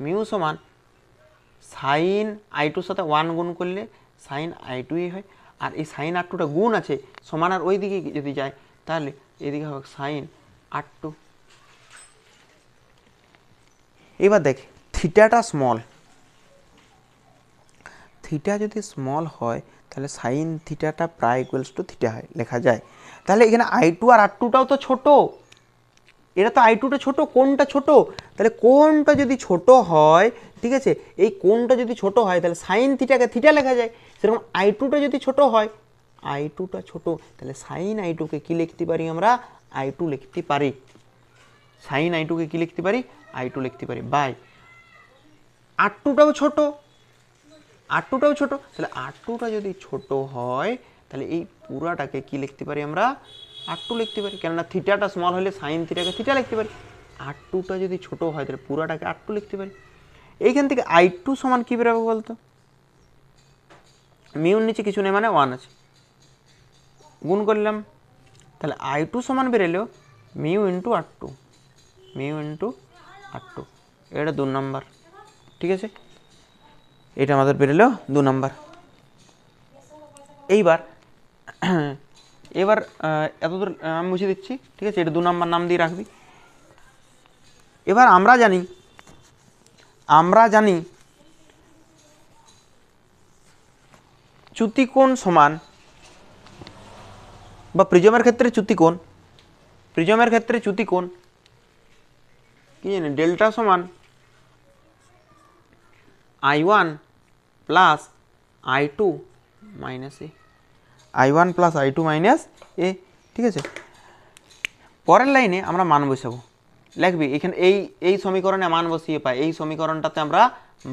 মিউ সমান সাইন i2 সাথে 1 গুণ করলে সাইন i2ই হয়, আর এই সাইন আর2টা গুণ আছে সমান, আর ওই দিকে যদি যায় তাহলে এদিকে হবে সাইন আর2। এবার দেখ থিটাটা স্মল, থিটা যদি স্মল হয় তাহলে সাইন থিটাটা প্রায় ইকুয়ালস টু থিটা হয় লেখা যায়। তাহলে এখানে i2 আর আর2টাও তো ছোট, এটা তো i2টা ছোট, কোণটা ছোট, তাহলে কোণটা যদি ছোট হয়, ঠিক আছে, এই কোণটা যদি ছোট হয় তাহলে সাইন থিটাকে থিটা লেখা যায়, সেরকম i2টা যদি ছোট হয়, i2টা ছোট, তাহলে সাইন i2কে কি লিখতে পারি আমরা i2 লিখতে পারি, সাইন i2কে কি লিখতে পারি i2 লিখতে পারি বাই আর2টাও ছোট, তাহলে আর2টা যদি ছোট হয় তাহলে এই পুরাটাকে কি লিখতে পারি আমরা আর2 লিখতে পারি, কেননা থিটাটা স্মল হলে সাইন থিটাকে থিটা লিখতে পারি, আর2টা যদি ছোট হয় তাহলে পুরাটাকে আর2 লিখতে পারি। এইখান থেকে i2 সমান কী বেরোবে বলতো, মিউর নিচে কিছু নেই মানে 1 আছে, গুণ করলাম, তাহলে i2 সমান বেরোলো মিউ ইন্টু আর2, এটা 2 নম্বর, ঠিক আছে, এটা আমাদের বেরোলো 2 নম্বর। এইবার এবার এতদূর আমি মুছে দিচ্ছি, ঠিক আছে, এটা 2 নম্বর নাম দিয়ে রাখবি। এবার আমরা জানি চ্যুতিকোণ সমান, বা প্রিজমের ক্ষেত্রে চ্যুতিকোণ, কি জানি ডেল্টা সমান I1 প্লাস I2 মাইনাস এ, I1 প্লাস I2 মাইনাস এ, ঠিক আছে। পরের লাইনে আমরা মান বসাবো, লিখবি এখানে এই সমীকরণে মান বসিয়ে পাই, এই সমীকরণটাতে আমরা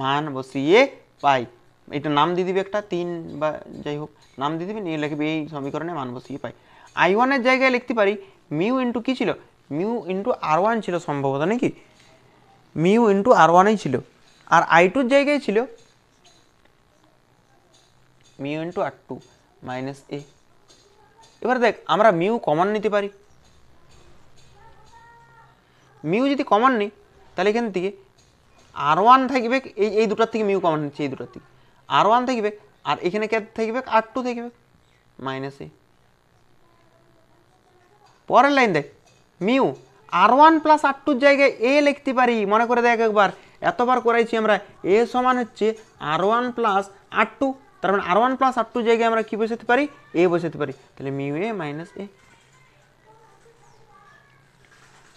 মান বসিয়ে পাই, এটা নাম দিয়ে দিবি একটা 3 বা যাই হোক নাম দিয়ে দিবি, নিয়ে লিখবি এই সমীকরণে মান বসিয়ে পাই। I1 এর জায়গায় লিখতে পারি মিউ ইন্টু কী ছিল, মিউ ইন্টু R1 ছিল সম্ভবত নাকি, মিউ ইন্টু R1ই ছিল, আর I2 এর জায়গায় ছিল মিউ ইন্টু R2 মাইনাস এ। এবার দেখ আমরা মিউ কমন নিতে পারি, মিউ যদি কমন নিই তাহলে এখান থেকে R1 থাকবে, এই দুটার থেকে মিউ কমন নিচ্ছে, এই দুটার থেকে R1 থাকবে, আর এখানে কে থাকবে R2 থাকবে মাইনাস এ। পরের লাইন দেখ মিউ R1 প্লাস R2 জায়গায় এ লিখতে পারি, মনে করে দেখ একবার, এতবার করাইছি আমরা, এ সমান হচ্ছে R1 প্লাস R2, তার মানে R1 প্লাস R2 জায়গায় আমরা কি বসাতে পারি, এ বসাতে পারি, তাহলে মিউ এ মাইনাস এ।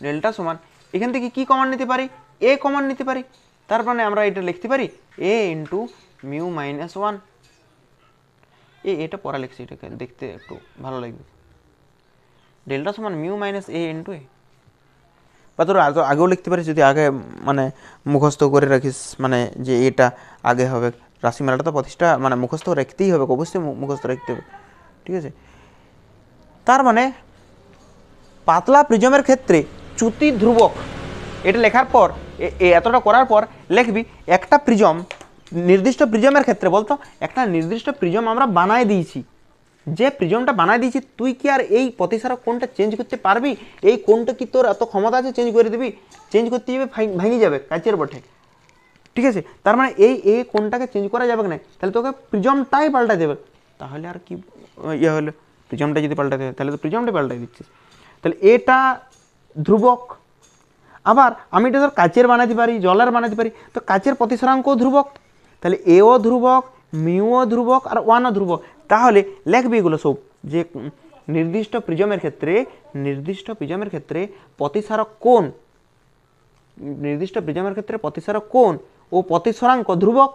ডেল্টা সমান এখান থেকে কি কমন নিতে পারি, এ কমন নিতে পারি, তার মানে আমরা এটা লিখতে পারি এ ইন্টু মিউ মাইনাস 1। এটা পড়া লিখছি, এটাকে দেখতে একটু ভালো লাগবে। ডেল্টা সমান মিউ মাইনাস এ ইন্টু এ, বা তোর আগেও লিখতে পারিস যদি আগে মানে মুখস্থ করে রাখিস, মানে যে এটা আগে হবে, রাশিমালাটা তো প্রতিষ্ঠা মানে মুখস্থ রাখতেই হবে, অবশ্যই মুখস্থ রাখতে হবে, ঠিক আছে। তার মানে পাতলা প্রিজমের ক্ষেত্রে চ্যুতি ধ্রুবক, এটা লেখার পর এতটা করার পর লিখবি একটা প্রিজম, নির্দিষ্ট প্রিজমের ক্ষেত্রে বলতো একটা নির্দিষ্ট প্রিজম আমরা বানায় দিয়েছি, যে প্রিজমটা বানায় দিয়েছি তুই কি আর এই প্রতিসারক কোণটা চেঞ্জ করতে পারবি, এই কোণটা কি তোর এত ক্ষমতা আছে চেঞ্জ করে দিবি, চেঞ্জ করতে যাবে ভেঙে যাবে কাচের বটে, ঠিক আছে। তার মানে এই কোণটাকে চেঞ্জ করা যাবে না, তাহলে তোকে প্রিজমটাই পাল্টা দেবে, তাহলে আর কি ইয়ে হলো, প্রিজমটা যদি পাল্টা দেবে তাহলে তো প্রিজমটাই পাল্টাই দিচ্ছিস, তাহলে এটা ধ্রুবক। আবার আমি এটা ধর কাচের বানাতে পারি, জলের বানাতে পারি, তো কাচের প্রতিসরাঙ্কও ধ্রুবক, তাহলে এও ধ্রুবক, মিউও ধ্রুবক, আর ওয়ানও ধ্রুবক। তাহলে লিখবি এগুলো সব, যে নির্দিষ্ট প্রিজমের ক্ষেত্রে প্রতিসারক কোণ, নির্দিষ্ট প্রিজমের ক্ষেত্রে প্রতিসারক কোণ ও প্রতিসরাঙ্ক ধ্রুবক,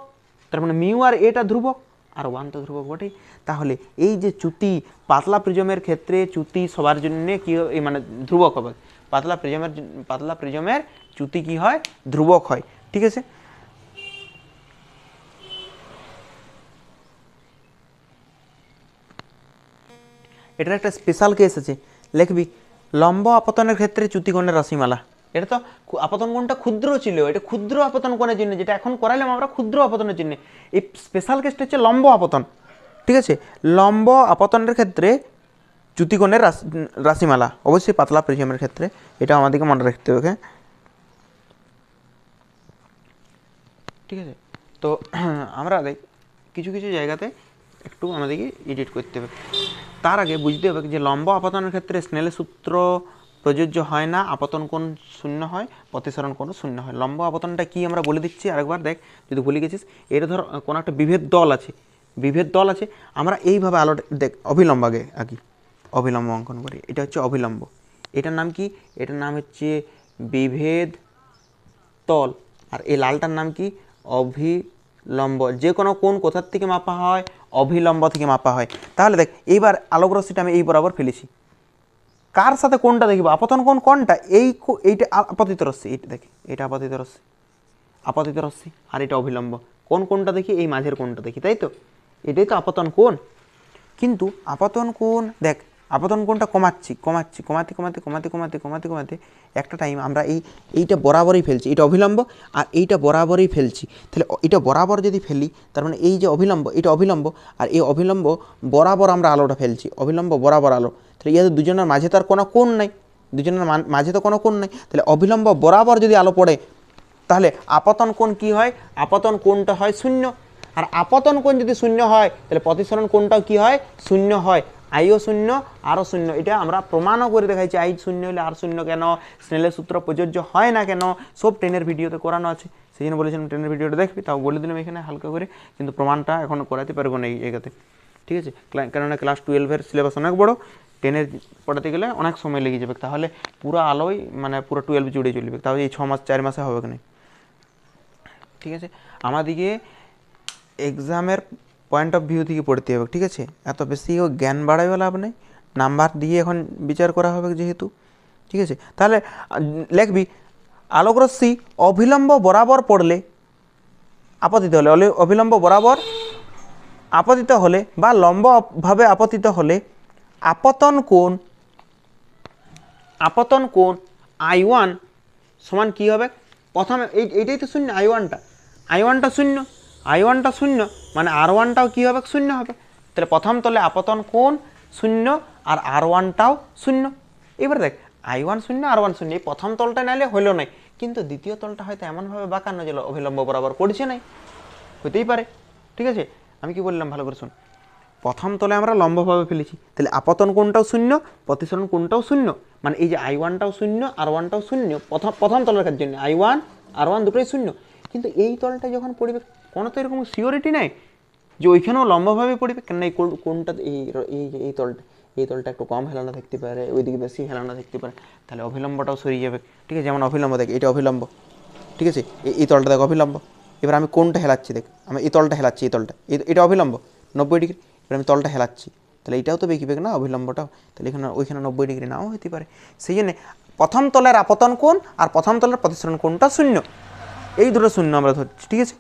তার মানে মিউ আর এটা ধ্রুবক, আর ওয়ান তো ধ্রুবক বটেই। তাহলে এই যে চ্যুতি, পাতলা প্রিজমের ক্ষেত্রে চ্যুতি সবার জন্য কি মানে ধ্রুবক হবে, পাতলা প্রিজমের চ্যুতি কি হয়, ধ্রুবক হয়, ঠিক আছে। এটার একটা স্পেশাল কেস আছে, লিখবি লম্ব আপতনের ক্ষেত্রে চ্যুতিকোণের রাশিমালা। এটা তো আপতন কোণটা ক্ষুদ্র ছিল, এটা ক্ষুদ্র আপতন কোণের জন্য, যেটা এখন করাইলাম আমরা ক্ষুদ্র আপতনের জন্য, এই স্পেশাল কেসটা হচ্ছে লম্ব আপতন, ঠিক আছে। লম্ব আপতনের ক্ষেত্রে চ্যুতিকোণের রাশিমালা অবশ্যই পাতলা প্রিজমের ক্ষেত্রে, এটা আমাদেরকে মনে রাখতে হবে, ঠিক আছে। তো আমরা দেখ কিছু জায়গাতে একটু আমাদেরকে এডিট করতে হবে, তার আগে বুঝতে হবে যে লম্ব আপতনের ক্ষেত্রে স্নেলের সূত্র প্রযোজ্য হয় না, আপতন কোণ শূন্য হয়, প্রতিসরণ কোণ শূন্য হয়। লম্ব আপতনটা কি আমরা বলে দিচ্ছি আরেকবার, দেখ যদি ভুলে গেছিস, এটা ধর কোনো একটা বিভেদ দল আছে, আমরা এইভাবে আলো দেখ অভিলম্ব আঁকি, অভিলম্ব অঙ্কন করি, এটা হচ্ছে অভিলম্ব, এটার নাম কি, এটার নাম হচ্ছে বিভেদ তল, আর এই লালটার নাম কি, অভিলম্ব। যে কোনো কোণ কোথার থেকে মাপা হয়, অভিলম্ব থেকে মাপা হয়। তাহলে দেখ এইবার আলোক রশ্মিটা আমি এই বরাবর ফেলেছি, কার সাথে কোনটা দেখব, আপতন কোণ কোনটা, এইটা আপতিত রশ্মি, এইটা দেখ, এটা আপতিত রশ্মি, আর এটা অভিলম্ব। কোনটা দেখি, এই মাঝের কোণটা দেখি, তাই তো, এটাই তো আপতন কোণ। কিন্তু আপতন কোণ দেখ, আপতন কোণটা কমাতে একটা টাইম আমরা এইটা বরাবরই ফেলছি, এটা অভিলম্ব আর এইটা বরাবরই ফেলছি, তাহলে এটা বরাবর যদি ফেলি তার মানে এই যে অভিলম্ব, এটা অভিলম্ব, আর এই অভিলম্ব বরাবর আমরা আলোটা ফেলছি, অভিলম্ব বরাবর আলো, তাহলে ইয়াদের দুজনের মাঝে তো আর কোনো কোণ নাই, তাহলে অভিলম্ব বরাবর যদি আলো পড়ে তাহলে আপতন কোণ কি হয়, আপতন কোণটা হয় শূন্য। আর আপতন কোণ যদি শূন্য হয় তাহলে প্রতিসরণ কোণটাও কি হয়, শূন্য হয়। আইও শূন্য আরও শূন্য, এটা আমরা প্রমাণও করে দেখাইছি। আই শূন্য হলে আর শূন্য কেন, স্নেলের সূত্র প্রযোজ্য হয় না কেন, সব টেনের ভিডিওতে করানো আছে। সেই জন্য বলেছিলাম টেনের ভিডিওটা দেখবি, তাও বলে দিলাম এখানে হালকা করে, কিন্তু প্রমাণটা এখন করাতে পারবো না এই জায়গাতে, ঠিক আছে। কেননা ক্লাস 12-এর সিলেবাস অনেক বড়, 10-এর পড়াতে গেলে অনেক সময় লেগে যাবে, তাহলে পুরো আলোয় মানে পুরো 12 জুড়ে চলবে, তাহলে এই 6 মাস 4 মাসে হবে কি না, ঠিক আছে। আমাদিকে এক্সামের পয়েন্ট অফ ভিউ থেকে পড়তে হবে, ঠিক আছে। এত বেশি জ্ঞান বাড়াইও লাভ নেই, নাম্বার দিয়ে এখন বিচার করা হবে যেহেতু, ঠিক আছে। তাহলে লিখবি আলোকরশ্মি অবিলম্ব বরাবর পড়লে আপতিত হলে, অবিলম্ব বরাবর আপতিত হলে বা লম্বভাবে আপতিত হলে আপতন কোণ I1 সমান কী হবে, প্রথমে এইটাই তো শূন্য, I1টা শূন্য, মানে R1টাও কী হবে, শূন্য হবে। তাহলে প্রথম তলে আপতন কোণ শূন্য আর R1টাও শূন্য। এবার দেখ I1 শূন্য R1 শূন্য, এই প্রথম তলটা নাইলে হইল নাই, কিন্তু দ্বিতীয় তলটা হয়তো এমনভাবে বাঁকানো যে অবিলম্ব বরাবর পড়ছে নাই, হতেই পারে, ঠিক আছে। আমি কি বললাম ভালো করে শোন, প্রথম তলে আমরা লম্বভাবে ফেলেছি, তাহলে আপতন কোণটাও শূন্য, প্রতিসরণ কোণটাও শূন্য, মানে এই যে I1টাও শূন্য R1টাও শূন্য, প্রথম তলের জন্য I1 R1 দুটোই শূন্য। কিন্তু এই তলটা যখন পড়বে কোনো তো এরকম সিওরিটি নাই যে ওইখানেও লম্বভাবে পড়বে, কেন এই কোণটা এই তলটা একটু কম হেলানো থাকতে পারে, ওইদিকে বেশি হেলানো থাকতে পারে, তাহলে অবিলম্বটাও সরিয়ে যাবে, ঠিক আছে। যেমন অবিলম্ব দেখ, এটা অবিলম্ব, ঠিক আছে, এই তলটা দেখ অবিলম্ব। এবার আমি কোনটা হেলাচ্ছি দেখ, আমি এই তলটা হেলাচ্ছি, এই তলটা এটা অবিলম্ব 90 ডিগ্রি, এবার আমি তলটা হেলাচ্ছি, তাহলে এটাও তো বেঁকিবে না অবিলম্বটাও, তাহলে এখানে ওইখানে 90 ডিগ্রি নাও হতে পারে। সেই জন্যে প্রথম তলের আপতন কোণ আর প্রথম তলের প্রতিসরণ কোণটা শূন্য, এই দুটো শূন্য আমরা ধরছি, ঠিক আছে।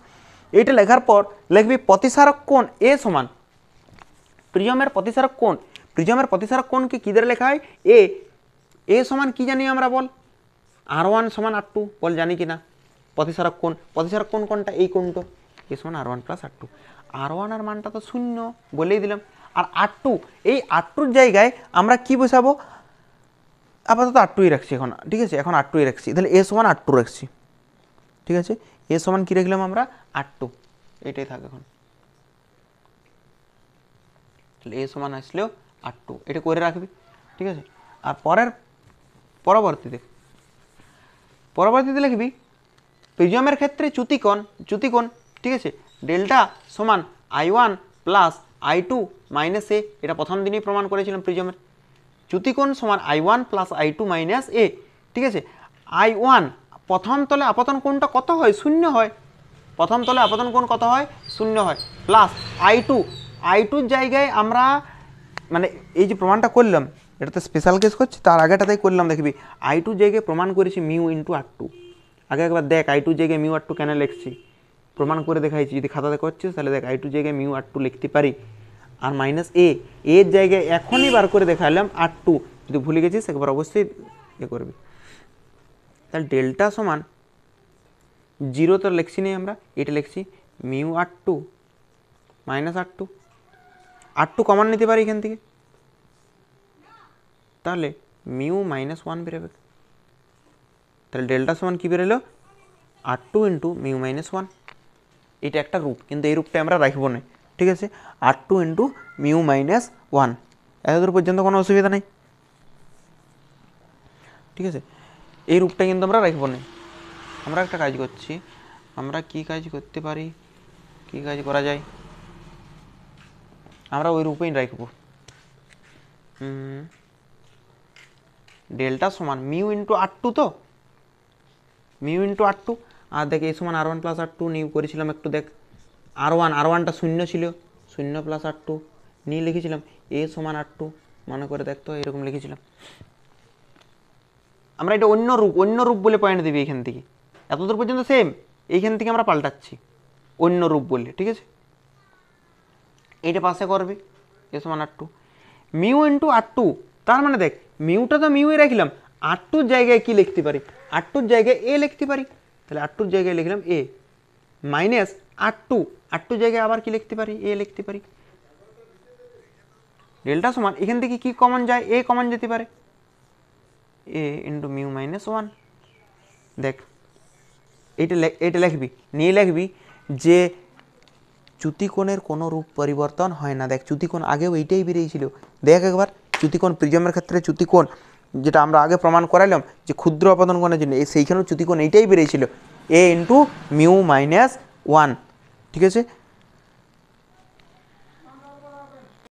এইটা লেখার পর লিখবি প্রতিসারক কোণ এ সমান প্রিজমের প্রতিসারক কোণ, প্রিজমের প্রতিসারক কোণকে কী দ্বারা লেখা হয়, এ সমান কি জানি আমরা বল, R1 সমান R2 বল, জানি কি না। প্রতিসারক কোণ কোনটা, এই কোণটা, এ সমান R1 প্লাস R2, R1 এর মানটা তো শূন্য বলেই দিলাম, আর R2, এই R2-র জায়গায় আমরা কি বসাবো, আপাতত R2ই রাখছি এখন, ঠিক আছে, এখন R2ই রাখছি, তাহলে এ সমান R2 রাখছি, ঠিক আছে। এ সমান কি রাখলাম আমরা, R2, এটাই থাকে এখন, তাহলে এ সমান আসলেও R2, এটা করে রাখবি, ঠিক আছে। আর পরবর্তীতে লিখবি প্রিজমের ক্ষেত্রে চ্যুতিকোণ, ঠিক আছে, ডেল্টা সমান I1 প্লাস I2 মাইনাস এ, এটা প্রথম দিনই প্রমাণ করেছিলাম প্রিজমের। চ্যুতিকোণ সমান I1 প্লাস I2 মাইনাস এ, ঠিক আছে। I1 প্রথম তলে আপতন কোণটা কত হয়, শূন্য হয়, প্রথম তলে আপতন কোণ কত হয়, শূন্য হয়, প্লাস I2-র জায়গায় আমরা মানে এই যে প্রমাণটা করলাম এটাতে স্পেশাল কেস করছি, তার আগেটাতেই করলাম দেখবি I2-র জায়গায় প্রমাণ করেছি মিউ ইন্টু R2, আগে একবার দেখ I2-র জায়গায় মিউ R2 কেন লিখছি, প্রমাণ করে দেখাইছি, যদি খাতাতে করছিস তাহলে দেখ I2-র জায়গায় মিউ R2 লিখতে পারি, আর মাইনাস এর জায়গায় এখনই বার করে দেখালাম R2, যদি ভুলে গেছিস একবার অবশ্যই করবি। তাহলে ডেল্টা সমান 0 তো লিখছি নেই আমরা, এটা লিখছি mu R2 minus R2 common নিতে পারি এখান থেকে, তাহলে মিউ -1 বেরোবে, তাহলে ডেল্টা সমান কী বেরোলো, R2 ইন্টু মিউ -1, এটা একটা রূপ, কিন্তু এই রূপটা আমরা রাখবো না, ঠিক আছে। R2 ইন্টু মিউ -1, এতদূর পর্যন্ত কোনো অসুবিধা নেই, ঠিক আছে। এই রূপটা কিন্তু আমরা রাখবো না, আমরা একটা কাজ করছি, আমরা কি কাজ করতে পারি, কি কাজ করা যায়, আমরা ওই রূপেই রাখবো, ডেল্টা সমান মিউ ইন্টু R2, তো মিউ ইন্টু R2, আর দেখ এই সমান R1 প্লাস R2 নিউ করেছিলাম একটু, দেখ R1টা শূন্য ছিল, 0 প্লাস R2 নিয়ে লিখেছিলাম এ সমান R2, মনে করে দেখতো এরকম লিখেছিলাম আমরা, এটা অন্য রূপ বলে পয়েন্ট দিবি এখান থেকে, এতদূর পর্যন্ত সেম, এইখান থেকে আমরা পাল্টাচ্ছি অন্য রূপ বলে, ঠিক আছে। এইটা পাশে করবি এ সমান R2 মিউ ইন্টু R2, তার মানে দেখ মিউটা তো মিউই রাখলাম, R2-র জায়গায় কি লিখতে পারি, R2-র জায়গায় এ লিখতে পারি, তাহলে R2-র জায়গায় লিখলাম এ মাইনাস R2-র জায়গায় আবার কি লিখতে পারি, এ লিখতে পারি। ডেল্টা সমান এখান থেকে কি কমন যায়, এ কমন যেতে পারে, এ ইন্টু মিউ -1, দেখ এইটা লিখবি, নিয়ে লিখবি যে চ্যুতিকোণের কোনো রূপ পরিবর্তন হয় না। দেখ চ্যুতিকোণ আগেও এইটাই বেরিয়েছিল, দেখ একবার চ্যুতিকোণ প্রিজমের ক্ষেত্রে চ্যুতিকোণ যেটা আমরা আগে প্রমাণ করাইলাম যে ক্ষুদ্র আপাতন কোণের জন্য সেইখানেও চ্যুতিকোণ এইটাই বেরিয়েছিল, a × μ - 1, ঠিক আছে।